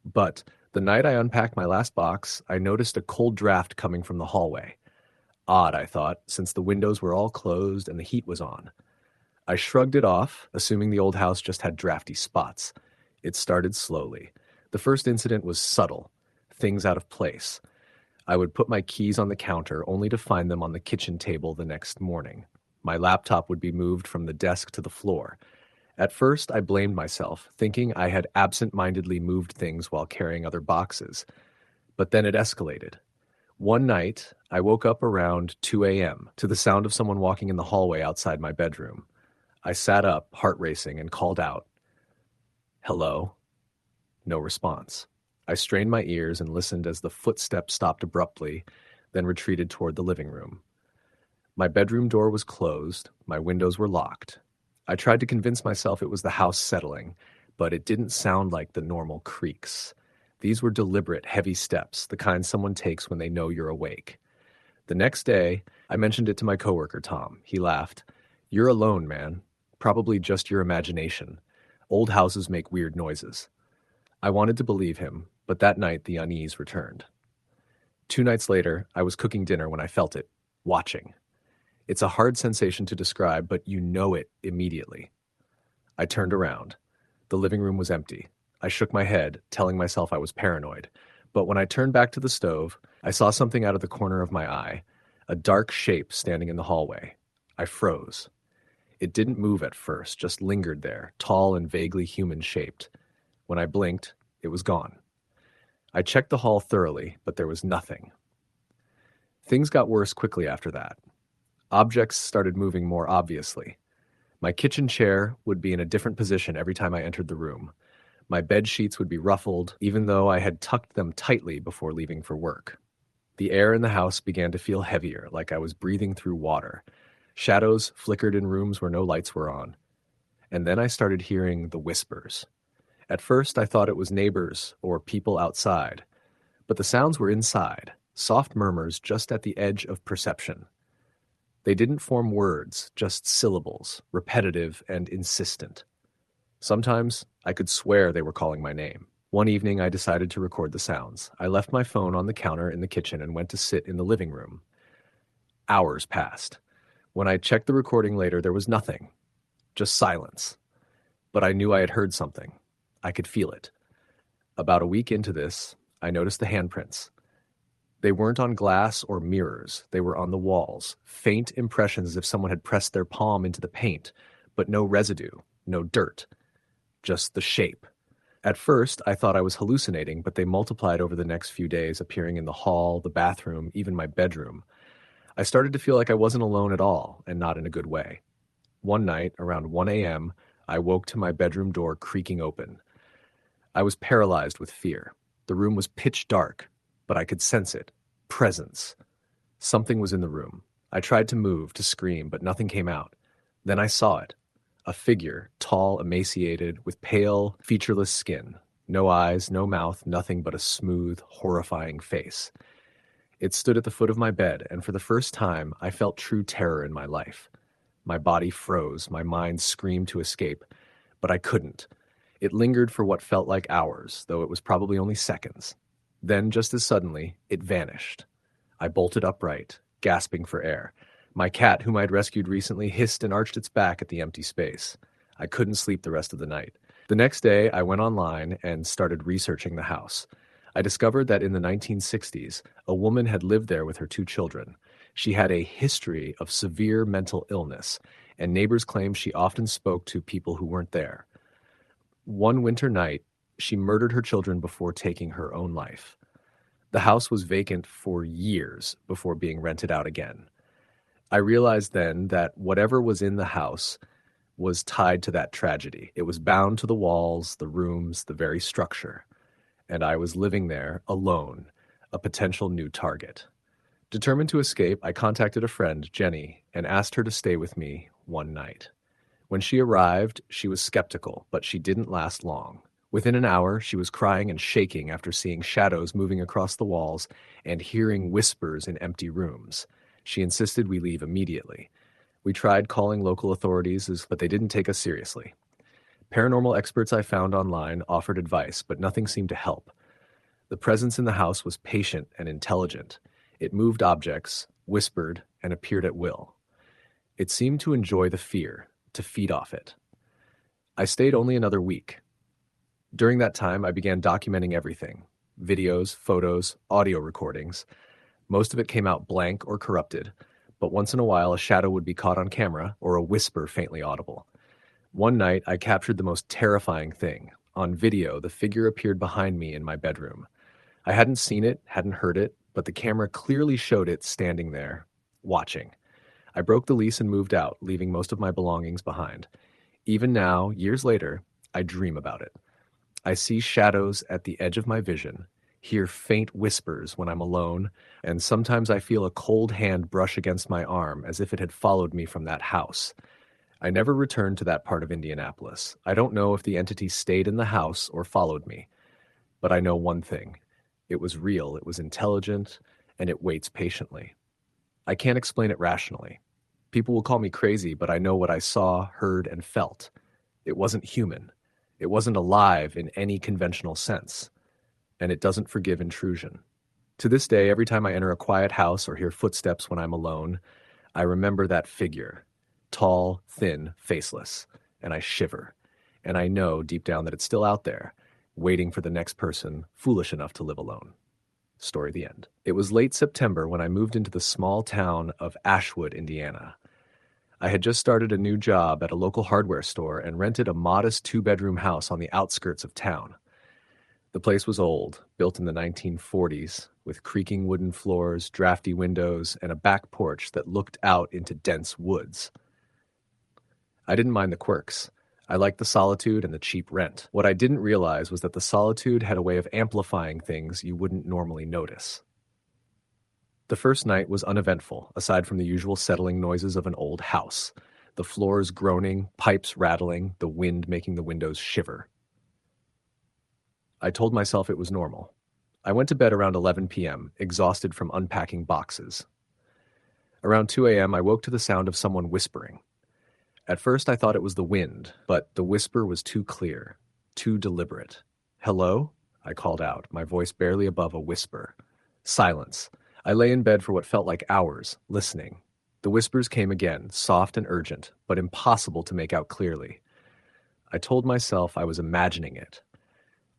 But the night I unpacked my last box, I noticed a cold draft coming from the hallway. Odd, I thought, since the windows were all closed and the heat was on. I shrugged it off, assuming the old house just had drafty spots. It started slowly. The first incident was subtle, things out of place. I would put my keys on the counter only to find them on the kitchen table the next morning. My laptop would be moved from the desk to the floor. At first, I blamed myself, thinking I had absent-mindedly moved things while carrying other boxes. But then it escalated. One night, I woke up around 2 a.m. to the sound of someone walking in the hallway outside my bedroom. I sat up, heart racing, and called out, "Hello?" No response. I strained my ears and listened as the footsteps stopped abruptly, then retreated toward the living room. My bedroom door was closed, my windows were locked. I tried to convince myself it was the house settling, but it didn't sound like the normal creaks. These were deliberate, heavy steps, the kind someone takes when they know you're awake. The next day, I mentioned it to my coworker, Tom. He laughed. "You're alone, man. Probably just your imagination. Old houses make weird noises." I wanted to believe him, but that night the unease returned. 2 nights later, I was cooking dinner when I felt it, watching. It's a hard sensation to describe, but you know it immediately. I turned around. The living room was empty. I shook my head, telling myself I was paranoid. But when I turned back to the stove, I saw something out of the corner of my eye, a dark shape standing in the hallway. I froze. It didn't move at first, just lingered there, tall and vaguely human-shaped. When I blinked, it was gone. I checked the hall thoroughly, but there was nothing. Things got worse quickly after that. Objects started moving more obviously. My kitchen chair would be in a different position every time I entered the room. My bed sheets would be ruffled, even though I had tucked them tightly before leaving for work. The air in the house began to feel heavier, like I was breathing through water. Shadows flickered in rooms where no lights were on. And then I started hearing the whispers. At first, I thought it was neighbors or people outside, but the sounds were inside, soft murmurs just at the edge of perception. They didn't form words, just syllables, repetitive and insistent. Sometimes I could swear they were calling my name. One evening, I decided to record the sounds. I left my phone on the counter in the kitchen and went to sit in the living room. Hours passed. When I checked the recording later, there was nothing, just silence. But I knew I had heard something. I could feel it. About a week into this, I noticed the handprints. They weren't on glass or mirrors. They were on the walls, faint impressions as if someone had pressed their palm into the paint, but no residue, no dirt, just the shape. At first, I thought I was hallucinating, but they multiplied over the next few days, appearing in the hall, the bathroom, even my bedroom. I started to feel like I wasn't alone at all, and not in a good way. One night, around 1 a.m., I woke to my bedroom door creaking open. I was paralyzed with fear. The room was pitch dark, but I could sense it. Presence. Something was in the room. I tried to move, to scream, but nothing came out. Then I saw it. A figure, tall, emaciated, with pale, featureless skin. No eyes, no mouth, nothing but a smooth, horrifying face. It stood at the foot of my bed, and for the first time, I felt true terror in my life. My body froze, my mind screamed to escape, but I couldn't. It lingered for what felt like hours, though it was probably only seconds. Then, just as suddenly, it vanished. I bolted upright, gasping for air. My cat, whom I had rescued recently, hissed and arched its back at the empty space. I couldn't sleep the rest of the night. The next day, I went online and started researching the house. I discovered that in the 1960s, a woman had lived there with her 2 children. She had a history of severe mental illness, and neighbors claimed she often spoke to people who weren't there. One winter night, she murdered her children before taking her own life. The house was vacant for years before being rented out again. I realized then that whatever was in the house was tied to that tragedy. It was bound to the walls, the rooms, the very structure. And I was living there alone, a potential new target. Determined to escape, I contacted a friend, Jenny, and asked her to stay with me one night. When she arrived, she was skeptical, but she didn't last long. Within an hour, she was crying and shaking after seeing shadows moving across the walls and hearing whispers in empty rooms. She insisted we leave immediately. We tried calling local authorities, but they didn't take us seriously. Paranormal experts I found online offered advice, but nothing seemed to help. The presence in the house was patient and intelligent. It moved objects, whispered, and appeared at will. It seemed to enjoy the fear, to feed off it. I stayed only another week. During that time, I began documenting everything: videos, photos, audio recordings. Most of it came out blank or corrupted, but once in a while a shadow would be caught on camera or a whisper faintly audible. One night, I captured the most terrifying thing. On video, the figure appeared behind me in my bedroom. I hadn't seen it, hadn't heard it, but the camera clearly showed it standing there, watching. I broke the lease and moved out, leaving most of my belongings behind. Even now, years later, I dream about it. I see shadows at the edge of my vision, hear faint whispers when I'm alone, and sometimes I feel a cold hand brush against my arm as if it had followed me from that house. I never returned to that part of Indianapolis. I don't know if the entity stayed in the house or followed me, but I know one thing. It was real, it was intelligent, and it waits patiently. I can't explain it rationally. People will call me crazy, but I know what I saw, heard, and felt. It wasn't human. It wasn't alive in any conventional sense, and it doesn't forgive intrusion. To this day, every time I enter a quiet house or hear footsteps when I'm alone, I remember that figure, tall, thin, faceless, and I shiver. And I know deep down that it's still out there, waiting for the next person foolish enough to live alone. Story the end. It was late September when I moved into the small town of Ashwood, Indiana. I had just started a new job at a local hardware store and rented a modest 2-bedroom house on the outskirts of town. The place was old, built in the 1940s, with creaking wooden floors, drafty windows, and a back porch that looked out into dense woods. I didn't mind the quirks. I liked the solitude and the cheap rent. What I didn't realize was that the solitude had a way of amplifying things you wouldn't normally notice. The first night was uneventful, aside from the usual settling noises of an old house. The floors groaning, pipes rattling, the wind making the windows shiver. I told myself it was normal. I went to bed around 11 p.m., exhausted from unpacking boxes. Around 2 a.m., I woke to the sound of someone whispering. At first, I thought it was the wind, but the whisper was too clear, too deliberate. "Hello?" I called out, my voice barely above a whisper. Silence. I lay in bed for what felt like hours, listening. The whispers came again, soft and urgent, but impossible to make out clearly. I told myself I was imagining it.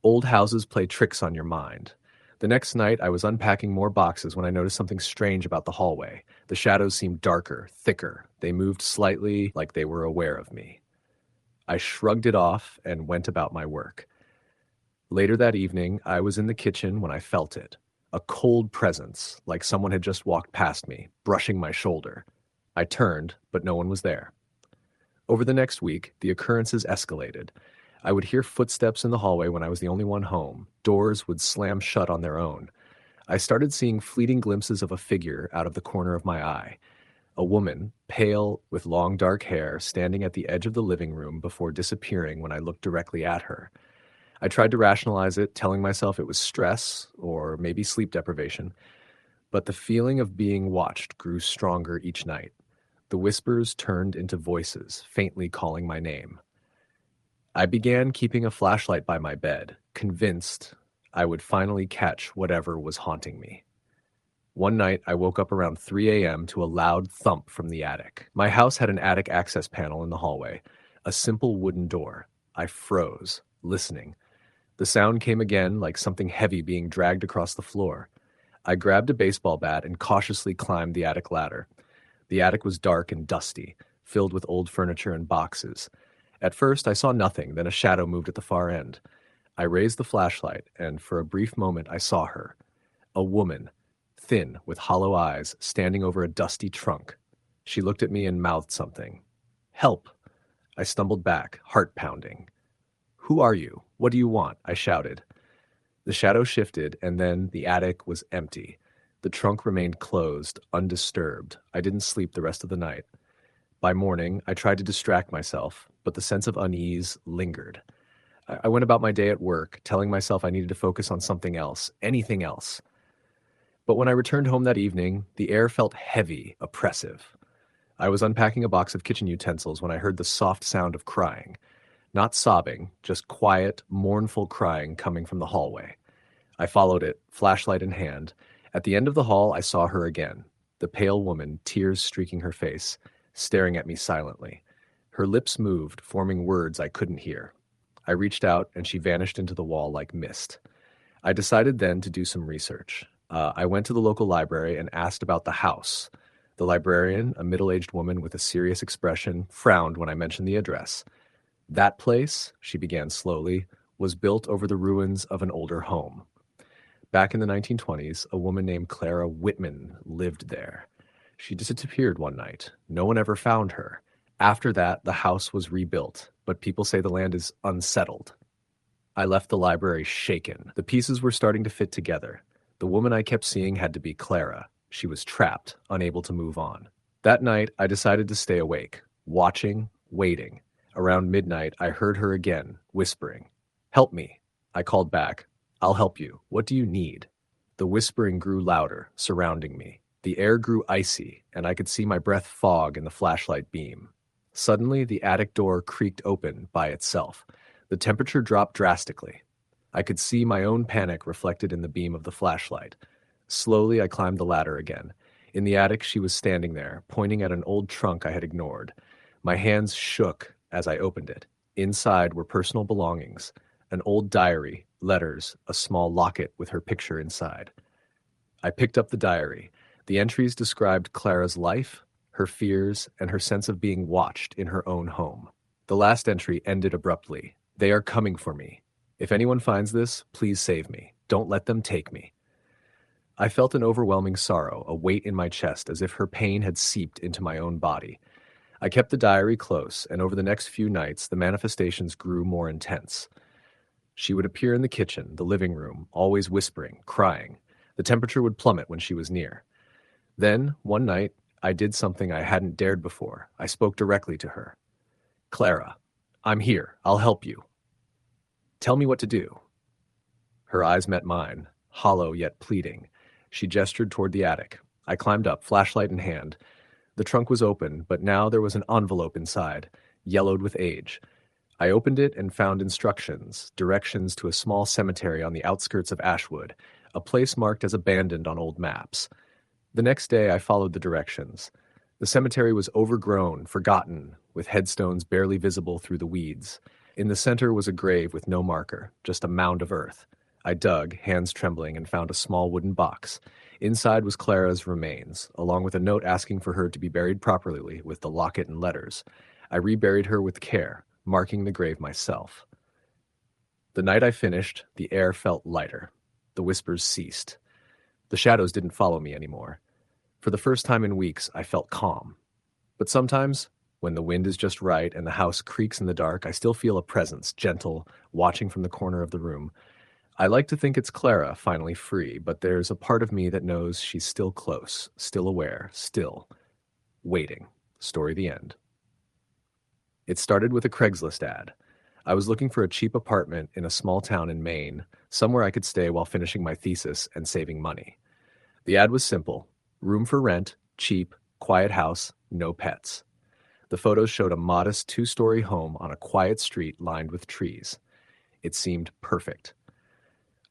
Old houses play tricks on your mind. The next night, I was unpacking more boxes when I noticed something strange about the hallway. The shadows seemed darker, thicker. They moved slightly, like they were aware of me. I shrugged it off and went about my work. Later that evening, I was in the kitchen when I felt it. A cold presence, like someone had just walked past me, brushing my shoulder. I turned, but no one was there. Over the next week, the occurrences escalated. I would hear footsteps in the hallway when I was the only one home. Doors would slam shut on their own. I started seeing fleeting glimpses of a figure out of the corner of my eye. A woman, pale, with long dark hair, standing at the edge of the living room before disappearing when I looked directly at her. I tried to rationalize it, telling myself it was stress or maybe sleep deprivation, but the feeling of being watched grew stronger each night. The whispers turned into voices, faintly calling my name. I began keeping a flashlight by my bed, convinced I would finally catch whatever was haunting me. One night, I woke up around 3 a.m. to a loud thump from the attic. My house had an attic access panel in the hallway, a simple wooden door. I froze, listening. The sound came again, like something heavy being dragged across the floor. I grabbed a baseball bat and cautiously climbed the attic ladder. The attic was dark and dusty, filled with old furniture and boxes. At first, I saw nothing, then a shadow moved at the far end. I raised the flashlight, and for a brief moment I saw her. A woman, thin, with hollow eyes, standing over a dusty trunk. She looked at me and mouthed something. "Help!" I stumbled back, heart pounding. "Who are you? What do you want?" I shouted. The shadow shifted, and then the attic was empty. The trunk remained closed, undisturbed. I didn't sleep the rest of the night. By morning, I tried to distract myself, but the sense of unease lingered. I went about my day at work, telling myself I needed to focus on something else, anything else. But when I returned home that evening, the air felt heavy, oppressive. I was unpacking a box of kitchen utensils when I heard the soft sound of crying. Not sobbing, just quiet, mournful crying coming from the hallway. I followed it, flashlight in hand. At the end of the hall, I saw her again, the pale woman, tears streaking her face, staring at me silently. Her lips moved, forming words I couldn't hear. I reached out, and she vanished into the wall like mist. I decided then to do some research. I went to the local library and asked about the house. The librarian, a middle-aged woman with a serious expression, frowned when I mentioned the address. "That place," she began slowly, "was built over the ruins of an older home. Back in the 1920s, a woman named Clara Whitman lived there. She disappeared one night. No one ever found her. After that, the house was rebuilt, but people say the land is unsettled." I left the library shaken. The pieces were starting to fit together. The woman I kept seeing had to be Clara. She was trapped, unable to move on. That night, I decided to stay awake, watching, waiting. Around midnight, I heard her again, whispering. "Help me." I called back. "I'll help you. What do you need?" The whispering grew louder, surrounding me. The air grew icy, and I could see my breath fog in the flashlight beam. Suddenly, the attic door creaked open by itself. The temperature dropped drastically. I could see my own panic reflected in the beam of the flashlight. Slowly, I climbed the ladder again. In the attic, she was standing there, pointing at an old trunk I had ignored. My hands shook as I opened it. Inside were personal belongings, an old diary, letters, a small locket with her picture inside. I picked up the diary. The entries described Clara's life, her fears, and her sense of being watched in her own home. The last entry ended abruptly. "They are coming for me. If anyone finds this, please save me. Don't let them take me." I felt an overwhelming sorrow, a weight in my chest, as if her pain had seeped into my own body. I kept the diary close, and over the next few nights, the manifestations grew more intense. She would appear in the kitchen, the living room, always whispering, crying. The temperature would plummet when she was near. Then, one night, I did something I hadn't dared before. I spoke directly to her. "Clara, I'm here. I'll help you. Tell me what to do." Her eyes met mine, hollow yet pleading. She gestured toward the attic. I climbed up, flashlight in hand. The trunk was open, but now there was an envelope inside, yellowed with age. I opened it and found instructions, directions to a small cemetery on the outskirts of Ashwood, a place marked as abandoned on old maps. The next day I followed the directions. The cemetery was overgrown, forgotten, with headstones barely visible through the weeds. In the center was a grave with no marker, just a mound of earth. I dug, hands trembling, and found a small wooden box. Inside was Clara's remains, along with a note asking for her to be buried properly with the locket and letters. I reburied her with care, marking the grave myself. The night I finished, the air felt lighter. The whispers ceased. The shadows didn't follow me anymore. For the first time in weeks, I felt calm. But sometimes, When the wind is just right and the house creaks in the dark, I still feel a presence, gentle, watching from the corner of the room. I like to think it's Clara, finally free, but there's a part of me that knows she's still close, still aware, still waiting. Story the end. It started with a Craigslist ad. I was looking for a cheap apartment in a small town in Maine, somewhere I could stay while finishing my thesis and saving money. The ad was simple: room for rent, cheap, quiet house, no pets. The photos showed a modest two-story home on a quiet street lined with trees. It seemed perfect.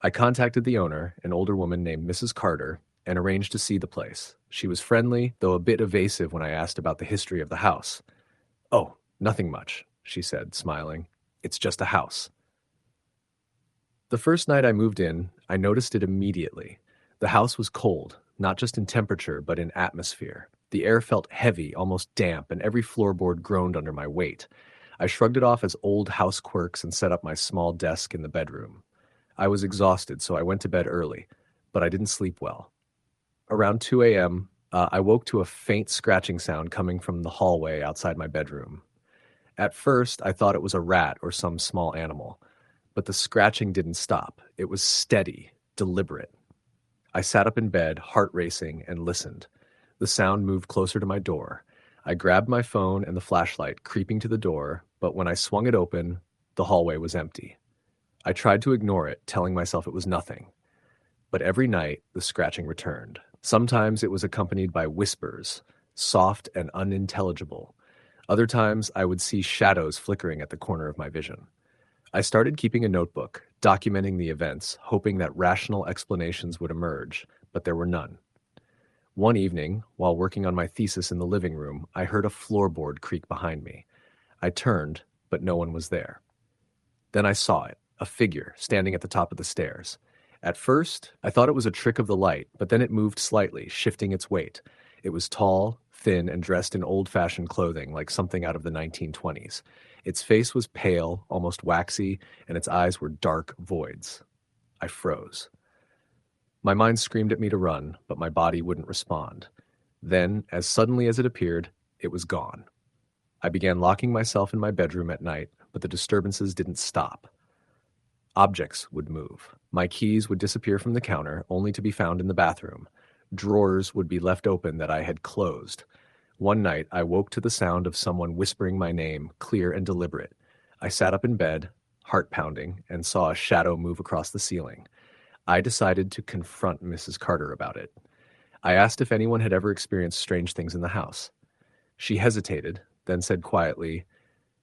I contacted the owner, an older woman named Mrs. Carter, and arranged to see the place. She was friendly, though a bit evasive when I asked about the history of the house. "Oh, nothing much," she said, smiling. "It's just a house." The first night I moved in, I noticed it immediately. The house was cold, not just in temperature, but in atmosphere. The air felt heavy, almost damp, and every floorboard groaned under my weight. I shrugged it off as old house quirks and set up my small desk in the bedroom. I was exhausted, so I went to bed early, but I didn't sleep well. Around 2 a.m., I woke to a faint scratching sound coming from the hallway outside my bedroom. At first, I thought it was a rat or some small animal, but the scratching didn't stop. It was steady, deliberate. I sat up in bed, heart racing, and listened. The sound moved closer to my door. I grabbed my phone and the flashlight, creeping to the door, but when I swung it open, the hallway was empty. I tried to ignore it, telling myself it was nothing. But every night, the scratching returned. Sometimes it was accompanied by whispers, soft and unintelligible. Other times, I would see shadows flickering at the corner of my vision. I started keeping a notebook, documenting the events, hoping that rational explanations would emerge, but there were none. One evening, while working on my thesis in the living room, I heard a floorboard creak behind me. I turned, but no one was there. Then I saw it, a figure standing at the top of the stairs. At first, I thought it was a trick of the light, but then it moved slightly, shifting its weight. It was tall, thin, and dressed in old-fashioned clothing, like something out of the 1920s. Its face was pale, almost waxy, and its eyes were dark voids. I froze. My mind screamed at me to run, but my body wouldn't respond. Then, as suddenly as it appeared, it was gone. I began locking myself in my bedroom at night, but the disturbances didn't stop. Objects would move. My keys would disappear from the counter, only to be found in the bathroom. Drawers would be left open that I had closed. One night, I woke to the sound of someone whispering my name, clear and deliberate. I sat up in bed, heart pounding, and saw a shadow move across the ceiling. I decided to confront Mrs. Carter about it. I asked if anyone had ever experienced strange things in the house. She hesitated, then said quietly,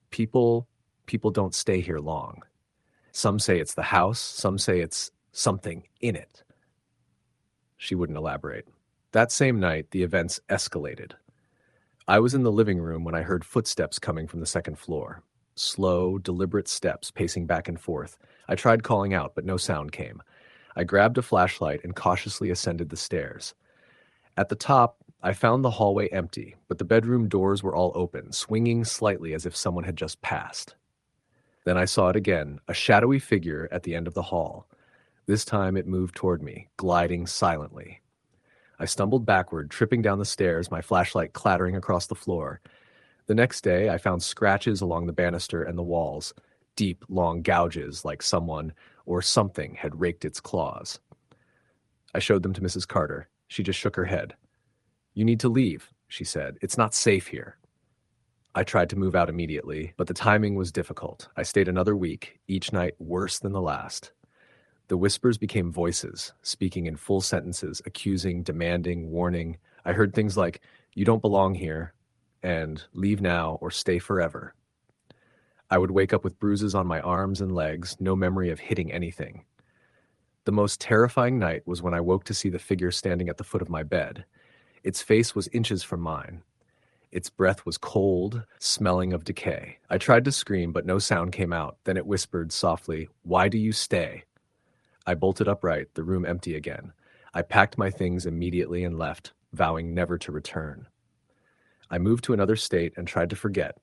People don't stay here long. Some say it's the house, some say it's something in it." She wouldn't elaborate. That same night, the events escalated. I was in the living room when I heard footsteps coming from the second floor. Slow, deliberate steps pacing back and forth. I tried calling out, but no sound came. I grabbed a flashlight and cautiously ascended the stairs. At the top, I found the hallway empty, but the bedroom doors were all open, swinging slightly as if someone had just passed. Then I saw it again, a shadowy figure at the end of the hall. This time it moved toward me, gliding silently. I stumbled backward, tripping down the stairs, my flashlight clattering across the floor. The next day, I found scratches along the banister and the walls, deep, long gouges like someone or something had raked its claws. I showed them to Mrs. Carter. She just shook her head. "You need to leave," she said. "It's not safe here." I tried to move out immediately, but the timing was difficult. I stayed another week, each night worse than the last. The whispers became voices, speaking in full sentences, accusing, demanding, warning. I heard things like, "You don't belong here," and "Leave now or stay forever." I would wake up with bruises on my arms and legs, no memory of hitting anything. The most terrifying night was when I woke to see the figure standing at the foot of my bed. Its face was inches from mine. Its breath was cold, smelling of decay. I tried to scream, but no sound came out. Then it whispered softly, "Why do you stay?" I bolted upright, the room empty again. I packed my things immediately and left, vowing never to return. I moved to another state and tried to forget,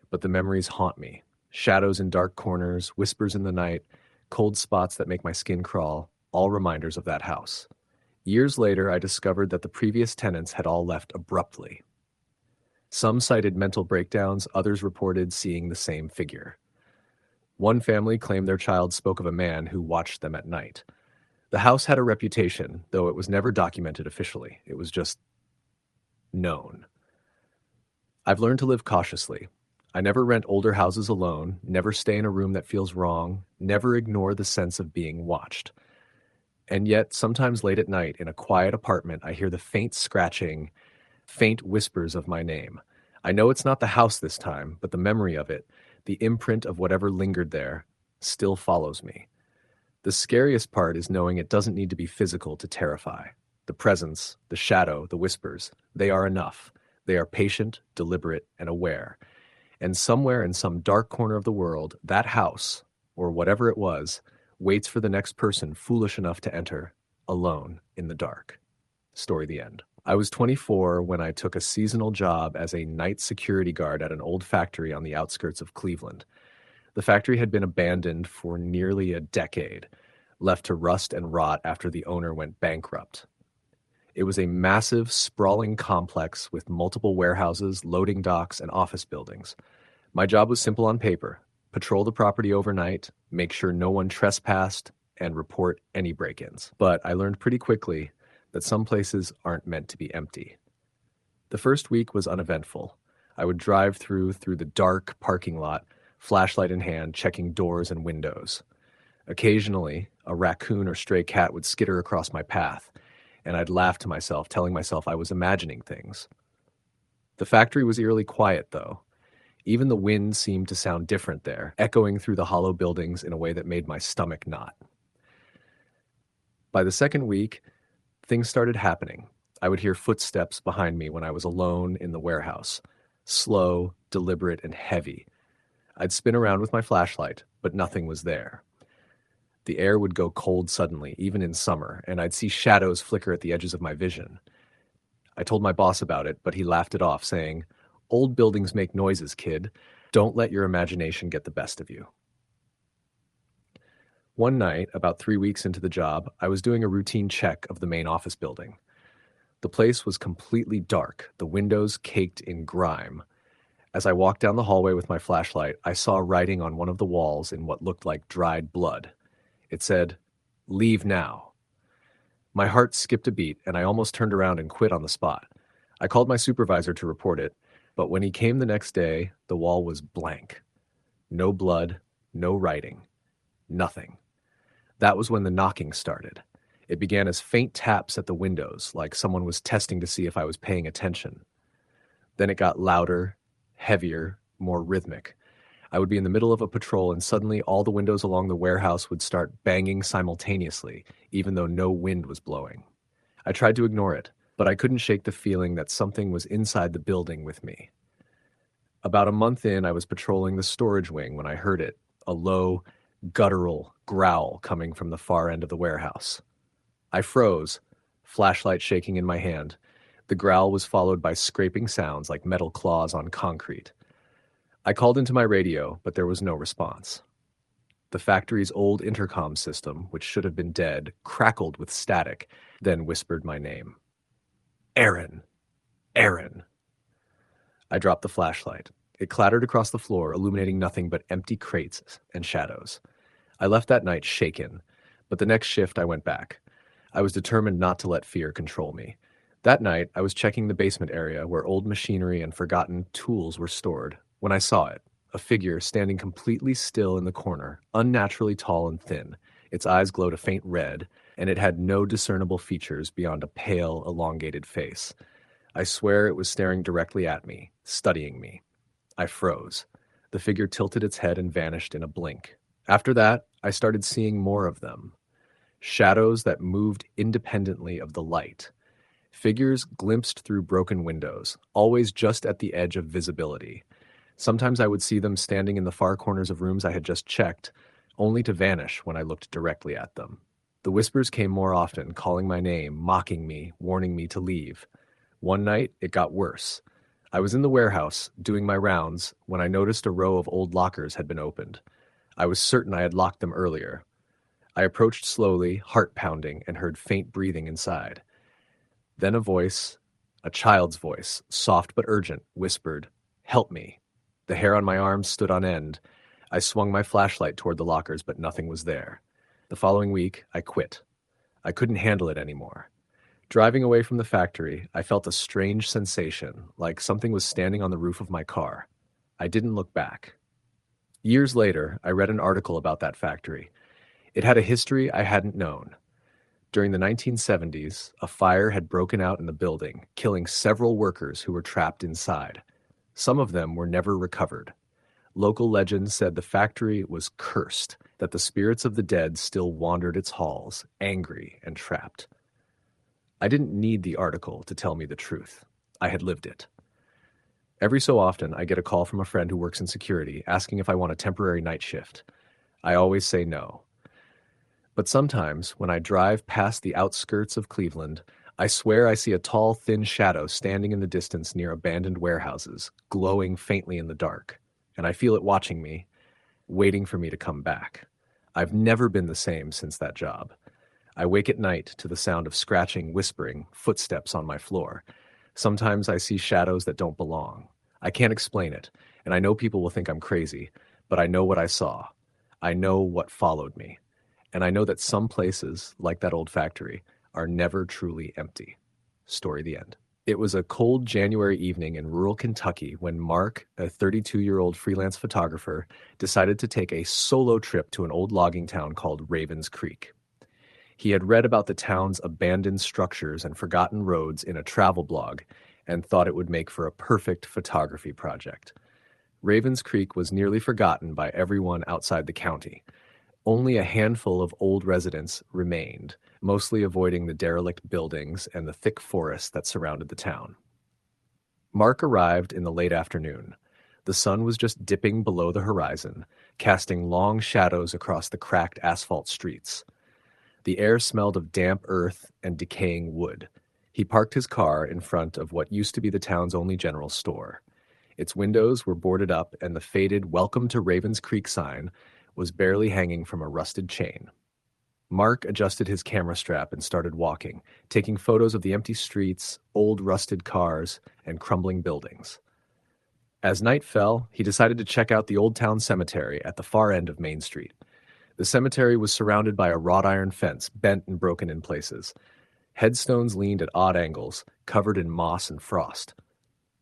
but the memories haunt me. Shadows in dark corners, whispers in the night, cold spots that make my skin crawl, all reminders of that house. Years later, I discovered that the previous tenants had all left abruptly. Some cited mental breakdowns, others reported seeing the same figure. One family claimed their child spoke of a man who watched them at night. The house had a reputation, though it was never documented officially. It was just known. I've learned to live cautiously. I never rent older houses alone, never stay in a room that feels wrong, never ignore the sense of being watched. And yet, sometimes late at night, in a quiet apartment, I hear the faint scratching, faint whispers of my name. I know it's not the house this time, but the memory of it, the imprint of whatever lingered there, still follows me. The scariest part is knowing it doesn't need to be physical to terrify. The presence, the shadow, the whispers, they are enough. They are patient, deliberate, and aware. And somewhere in some dark corner of the world, that house, or whatever it was, waits for the next person foolish enough to enter, alone in the dark. Story the end. I was 24 when I took a seasonal job as a night security guard at an old factory on the outskirts of Cleveland. The factory had been abandoned for nearly a decade, left to rust and rot after the owner went bankrupt. It was a massive, sprawling complex with multiple warehouses, loading docks, and office buildings. My job was simple on paper: patrol the property overnight, make sure no one trespassed, and report any break-ins. But I learned pretty quickly that some places aren't meant to be empty. The first week was uneventful. I would drive through the dark parking lot, flashlight in hand, checking doors and windows. Occasionally, a raccoon or stray cat would skitter across my path, and I'd laugh to myself, telling myself I was imagining things. The factory was eerily quiet, though. Even the wind seemed to sound different there, echoing through the hollow buildings in a way that made my stomach knot. By the second week, things started happening. I would hear footsteps behind me when I was alone in the warehouse, slow, deliberate, and heavy. I'd spin around with my flashlight, but nothing was there. The air would go cold suddenly, even in summer, and I'd see shadows flicker at the edges of my vision. I told my boss about it, but he laughed it off, saying, "Old buildings make noises, kid. Don't let your imagination get the best of you." One night, about 3 weeks into the job, I was doing a routine check of the main office building. The place was completely dark, the windows caked in grime. As I walked down the hallway with my flashlight, I saw writing on one of the walls in what looked like dried blood. It said, "Leave now." My heart skipped a beat, and I almost turned around and quit on the spot. I called my supervisor to report it, but when he came the next day, the wall was blank. No blood, no writing, nothing. That was when the knocking started. It began as faint taps at the windows, like someone was testing to see if I was paying attention. Then it got louder, heavier, more rhythmic. I would be in the middle of a patrol, and suddenly all the windows along the warehouse would start banging simultaneously, even though no wind was blowing. I tried to ignore it, but I couldn't shake the feeling that something was inside the building with me. About a month in, I was patrolling the storage wing when I heard it, a low, guttural growl coming from the far end of the warehouse. I froze, flashlight shaking in my hand. The growl was followed by scraping sounds like metal claws on concrete. I called into my radio, but there was no response. The factory's old intercom system, which should have been dead, crackled with static, then whispered my name. "Aaron! Aaron!" I dropped the flashlight. It clattered across the floor, illuminating nothing but empty crates and shadows. I left that night shaken, but the next shift I went back. I was determined not to let fear control me. That night, I was checking the basement area where old machinery and forgotten tools were stored when I saw it, a figure standing completely still in the corner, unnaturally tall and thin. Its eyes glowed a faint red, and it had no discernible features beyond a pale, elongated face. I swear it was staring directly at me, studying me. I froze. The figure tilted its head and vanished in a blink. After that, I started seeing more of them. Shadows that moved independently of the light. Figures glimpsed through broken windows, always just at the edge of visibility. Sometimes I would see them standing in the far corners of rooms I had just checked, only to vanish when I looked directly at them. The whispers came more often, calling my name, mocking me, warning me to leave. One night, it got worse. I was in the warehouse, doing my rounds, when I noticed a row of old lockers had been opened. I was certain I had locked them earlier. I approached slowly, heart pounding, and heard faint breathing inside. Then a voice, A child's voice, soft but urgent, whispered, "Help me." The hair on my arms stood on end. I swung my flashlight toward the lockers, but nothing was there. The following week, I quit. I couldn't handle it anymore. Driving away from the factory, I felt a strange sensation, like something was standing on the roof of my car. I didn't look back. Years later, I read an article about that factory. It had a history I hadn't known. During the 1970s, a fire had broken out in the building, killing several workers who were trapped inside. Some of them were never recovered. Local legends said the factory was cursed, that the spirits of the dead still wandered its halls, angry and trapped. I didn't need the article to tell me the truth. I had lived it. Every so often, I get a call from a friend who works in security asking if I want a temporary night shift. I always say no. But sometimes, when I drive past the outskirts of Cleveland, I swear I see a tall, thin shadow standing in the distance near abandoned warehouses, glowing faintly in the dark, and I feel it watching me, waiting for me to come back. I've never been the same since that job. I wake at night to the sound of scratching, whispering, footsteps on my floor. Sometimes I see shadows that don't belong. I can't explain it, and I know people will think I'm crazy, but I know what I saw. I know what followed me. And I know that some places, like that old factory, are never truly empty. Story the end. It was a cold January evening in rural Kentucky when Mark, a 32-year-old freelance photographer, decided to take a solo trip to an old logging town called Ravens Creek. He had read about the town's abandoned structures and forgotten roads in a travel blog and thought it would make for a perfect photography project. Ravens Creek was nearly forgotten by everyone outside the county. Only a handful of old residents remained, mostly avoiding the derelict buildings and the thick forest that surrounded the town. Mark arrived in the late afternoon. The sun was just dipping below the horizon, casting long shadows across the cracked asphalt streets. The air smelled of damp earth and decaying wood. He parked his car in front of what used to be the town's only general store. Its windows were boarded up, and the faded "Welcome to Ravens Creek" sign was barely hanging from a rusted chain. Mark adjusted his camera strap and started walking, taking photos of the empty streets, old rusted cars, and crumbling buildings. As night fell, he decided to check out the Old Town Cemetery at the far end of Main Street. The cemetery was surrounded by a wrought iron fence, bent and broken in places. Headstones leaned at odd angles, covered in moss and frost.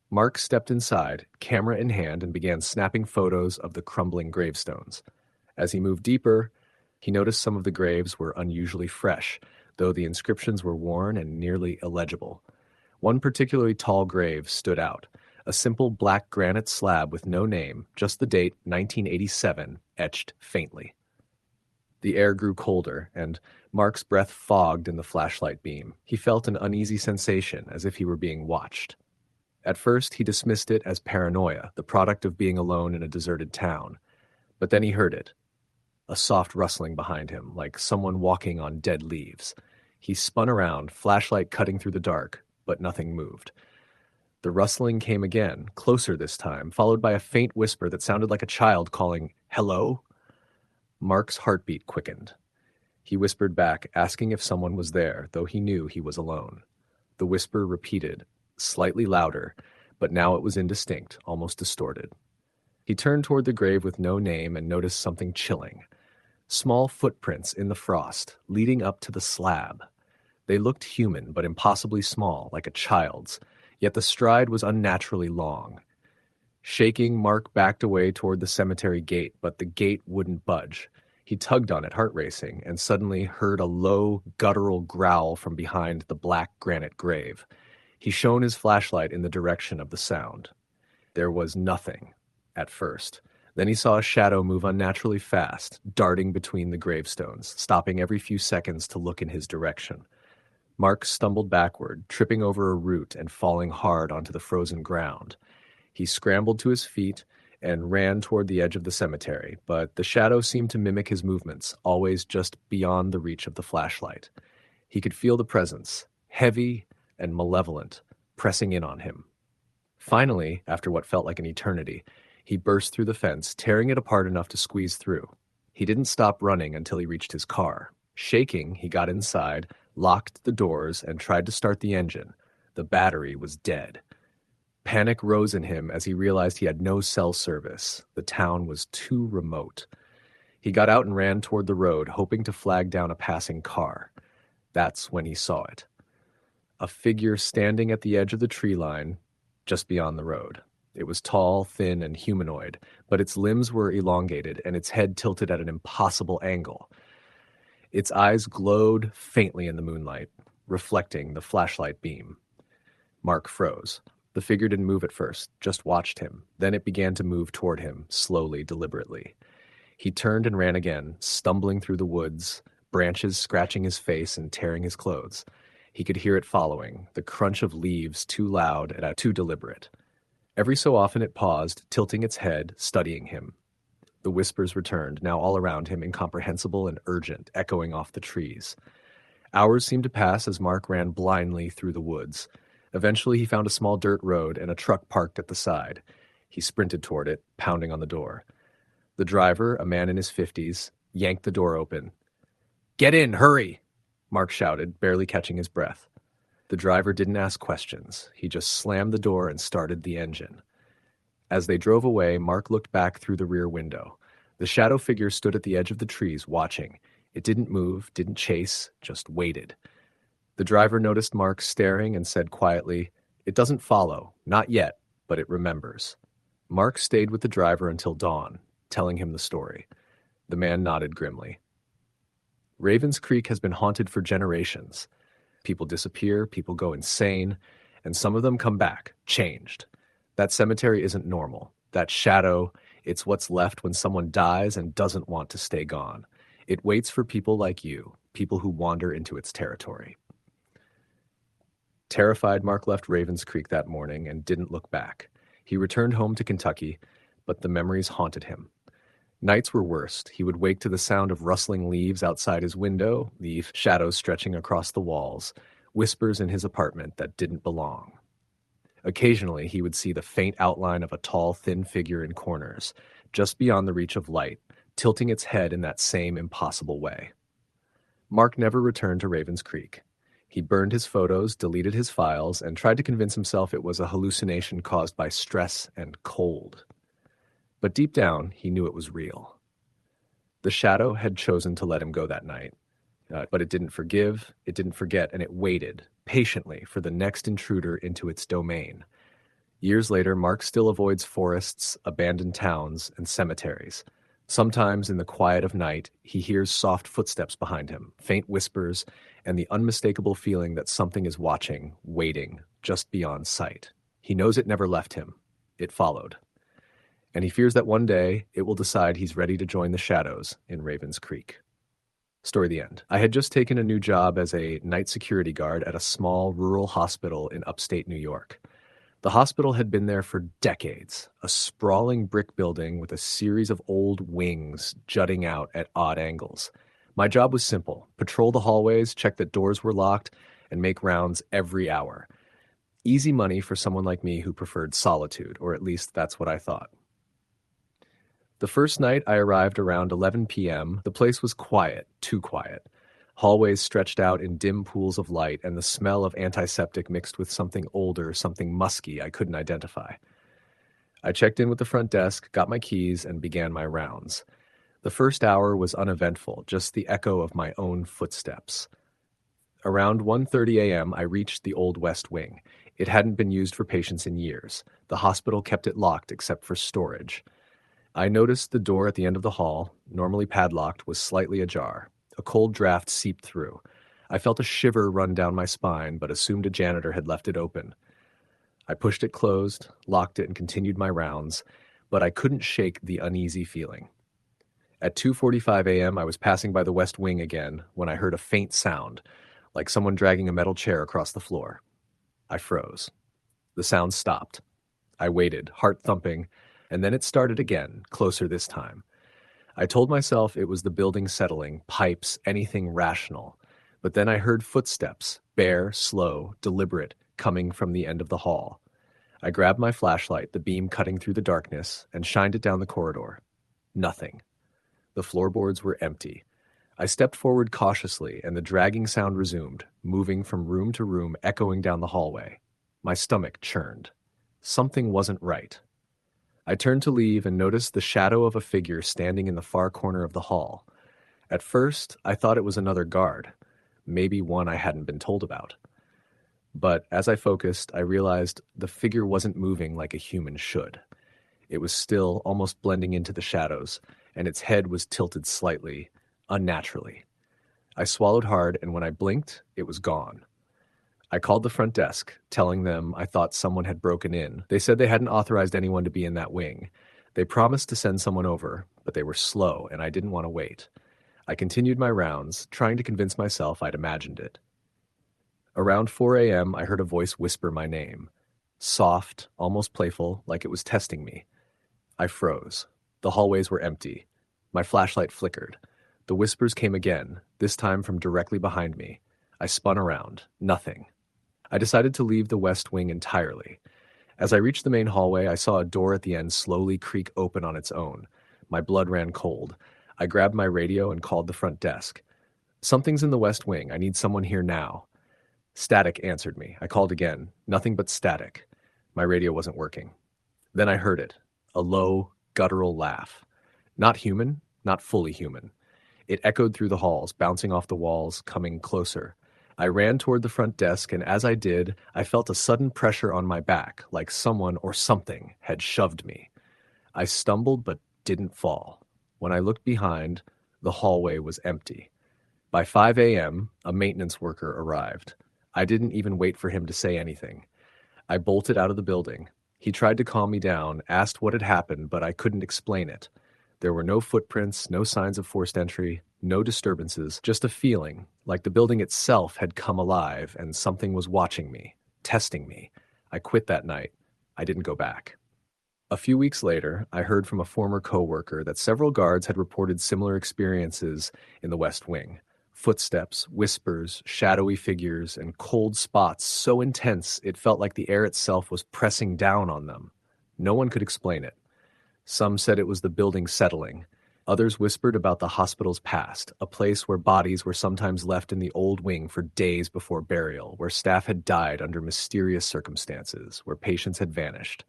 Mark stepped inside, camera in hand, and began snapping photos of the crumbling gravestones. As he moved deeper, he noticed some of the graves were unusually fresh, though the inscriptions were worn and nearly illegible. One particularly tall grave stood out, a simple black granite slab with no name, just the date 1987 etched faintly. The air grew colder, and Mark's breath fogged in the flashlight beam. He felt an uneasy sensation, as if he were being watched. At first, he dismissed it as paranoia, the product of being alone in a deserted town. But then he heard it. A soft rustling behind him, like someone walking on dead leaves. He spun around, flashlight cutting through the dark, but nothing moved. The rustling came again, closer this time, followed by a faint whisper that sounded like a child calling, "Hello?" Mark's heartbeat quickened. He whispered back, asking if someone was there, though he knew he was alone. The whisper repeated, slightly louder, but now it was indistinct, almost distorted. He turned toward the grave with no name and noticed something chilling. Small footprints in the frost, leading up to the slab. They looked human, but impossibly small, like a child's, yet the stride was unnaturally long. Shaking, Mark backed away toward the cemetery gate, but the gate wouldn't budge. He tugged on it, heart racing, and suddenly heard a low, guttural growl from behind the black granite grave. He shone his flashlight in the direction of the sound. There was nothing, at first. Then he saw a shadow move unnaturally fast, darting between the gravestones, stopping every few seconds to look in his direction. Mark stumbled backward, tripping over a root and falling hard onto the frozen ground. He scrambled to his feet and ran toward the edge of the cemetery, but the shadow seemed to mimic his movements, always just beyond the reach of the flashlight. He could feel the presence, heavy and malevolent, pressing in on him. Finally, after what felt like an eternity, he burst through the fence, tearing it apart enough to squeeze through. He didn't stop running until he reached his car. Shaking, he got inside, locked the doors, and tried to start the engine, The battery was dead. Panic rose in him as he realized he had no cell service. The town was too remote. He got out and ran toward the road, hoping to flag down a passing car. That's when he saw it. A figure standing at the edge of the tree line, just beyond the road. It was tall, thin, and humanoid, but its limbs were elongated and its head tilted at an impossible angle. Its eyes glowed faintly in the moonlight, reflecting the flashlight beam. Mark froze. The figure didn't move at first, just watched him. Then it began to move toward him, slowly, deliberately. He turned and ran again, stumbling through the woods, branches scratching his face and tearing his clothes. He could hear it following, the crunch of leaves too loud and too deliberate. Every so often it paused, tilting its head, studying him. The whispers returned, now all around him, incomprehensible and urgent, echoing off the trees. Hours seemed to pass as Mark ran blindly through the woods. Eventually he found a small dirt road and a truck parked at the side. He sprinted toward it, pounding on the door. The driver, a man in his 50s, yanked the door open. "Get in, hurry!" Mark shouted, barely catching his breath. The driver didn't ask questions. He just slammed the door and started the engine. As they drove away, Mark looked back through the rear window. The shadow figure stood at the edge of the trees, watching. It didn't move, didn't chase, just waited. The driver noticed Mark staring and said quietly, "It doesn't follow, not yet, but it remembers." Mark stayed with the driver until dawn, telling him the story. The man nodded grimly. Ravens Creek has been haunted for generations. People disappear, people go insane, and some of them come back, changed. That cemetery isn't normal. That shadow, it's what's left when someone dies and doesn't want to stay gone. It waits for people like you, people who wander into its territory. Terrified, Mark left Ravens Creek that morning and didn't look back. He returned home to Kentucky, but the memories haunted him. Nights were worst. He would wake to the sound of rustling leaves outside his window, the shadows stretching across the walls, whispers in his apartment that didn't belong. Occasionally, he would see the faint outline of a tall, thin figure in corners, just beyond the reach of light, tilting its head in that same impossible way. Mark never returned to Ravens Creek. He burned his photos, deleted his files, and tried to convince himself it was a hallucination caused by stress and cold. But deep down, he knew it was real. The shadow had chosen to let him go that night. But it didn't forgive, it didn't forget, and it waited, patiently, for the next intruder into its domain. Years later, Mark still avoids forests, abandoned towns, and cemeteries. Sometimes, in the quiet of night, he hears soft footsteps behind him, faint whispers, and the unmistakable feeling that something is watching, waiting, just beyond sight. He knows it never left him. It followed. And he fears that one day it will decide he's ready to join the shadows in Ravens Creek. Story the end. I had just taken a new job as a night security guard at a small rural hospital in upstate New York. The hospital had been there for decades, a sprawling brick building with a series of old wings jutting out at odd angles. My job was simple: patrol the hallways, check that doors were locked, and make rounds every hour. Easy money for someone like me who preferred solitude, or at least that's what I thought. The first night I arrived around 11 p.m., the place was quiet, too quiet. Hallways stretched out in dim pools of light, and the smell of antiseptic mixed with something older, something musky I couldn't identify. I checked in with the front desk, got my keys, and began my rounds. The first hour was uneventful, just the echo of my own footsteps. Around 1:30 a.m., I reached the Old West Wing. It hadn't been used for patients in years. The hospital kept it locked except for storage. I noticed the door at the end of the hall, normally padlocked, was slightly ajar. A cold draft seeped through. I felt a shiver run down my spine, but assumed a janitor had left it open. I pushed it closed, locked it, and continued my rounds, but I couldn't shake the uneasy feeling. At 2:45 a.m., I was passing by the West Wing again when I heard a faint sound, like someone dragging a metal chair across the floor. I froze. The sound stopped. I waited, heart thumping, and then it started again, closer this time. I told myself it was the building settling, pipes, anything rational. But then I heard footsteps, bare, slow, deliberate, coming from the end of the hall. I grabbed my flashlight, the beam cutting through the darkness, and shined it down the corridor. Nothing. The floorboards were empty. I stepped forward cautiously, and the dragging sound resumed, moving from room to room, echoing down the hallway. My stomach churned. Something wasn't right. I turned to leave and noticed the shadow of a figure standing in the far corner of the hall. At first, I thought it was another guard, maybe one I hadn't been told about. But as I focused, I realized the figure wasn't moving like a human should. It was still, almost blending into the shadows, and its head was tilted slightly, unnaturally. I swallowed hard, and when I blinked, it was gone. I called the front desk, telling them I thought someone had broken in. They said they hadn't authorized anyone to be in that wing. They promised to send someone over, but they were slow, and I didn't want to wait. I continued my rounds, trying to convince myself I'd imagined it. Around 4 a.m., I heard a voice whisper my name. Soft, almost playful, like it was testing me. I froze. The hallways were empty. My flashlight flickered. The whispers came again, this time from directly behind me. I spun around. Nothing. I decided to leave the west wing entirely. As I reached the main hallway, I saw a door at the end slowly creak open on its own. My blood ran cold. I grabbed my radio and called the front desk. Something's in the west wing. I need someone here now. Static answered me. I called again. Nothing but static. My radio wasn't working. Then I heard it. A low, guttural laugh. Not human, not fully human. It echoed through the halls, bouncing off the walls, coming closer. I ran toward the front desk, and as I did, I felt a sudden pressure on my back, like someone or something had shoved me. I stumbled but didn't fall. When I looked behind, the hallway was empty. By 5 a.m., a maintenance worker arrived. I didn't even wait for him to say anything. I bolted out of the building. He tried to calm me down, asked what had happened, but I couldn't explain it. There were no footprints, no signs of forced entry, no disturbances, just a feeling, like the building itself had come alive and something was watching me, testing me. I quit that night. I didn't go back. A few weeks later, I heard from a former coworker that several guards had reported similar experiences in the West Wing. Footsteps, whispers, shadowy figures, and cold spots so intense it felt like the air itself was pressing down on them. No one could explain it. Some said it was the building settling. Others whispered about the hospital's past, a place where bodies were sometimes left in the old wing for days before burial, where staff had died under mysterious circumstances, where patients had vanished.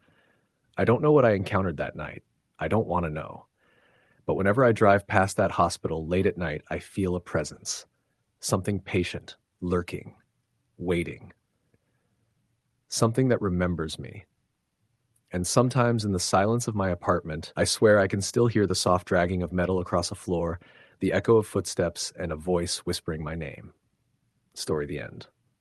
I don't know what I encountered that night. I don't want to know. But whenever I drive past that hospital late at night, I feel a presence. Something patient, lurking, waiting. Something that remembers me. And sometimes in the silence of my apartment, I swear I can still hear the soft dragging of metal across a floor, the echo of footsteps, and a voice whispering my name. Story the end.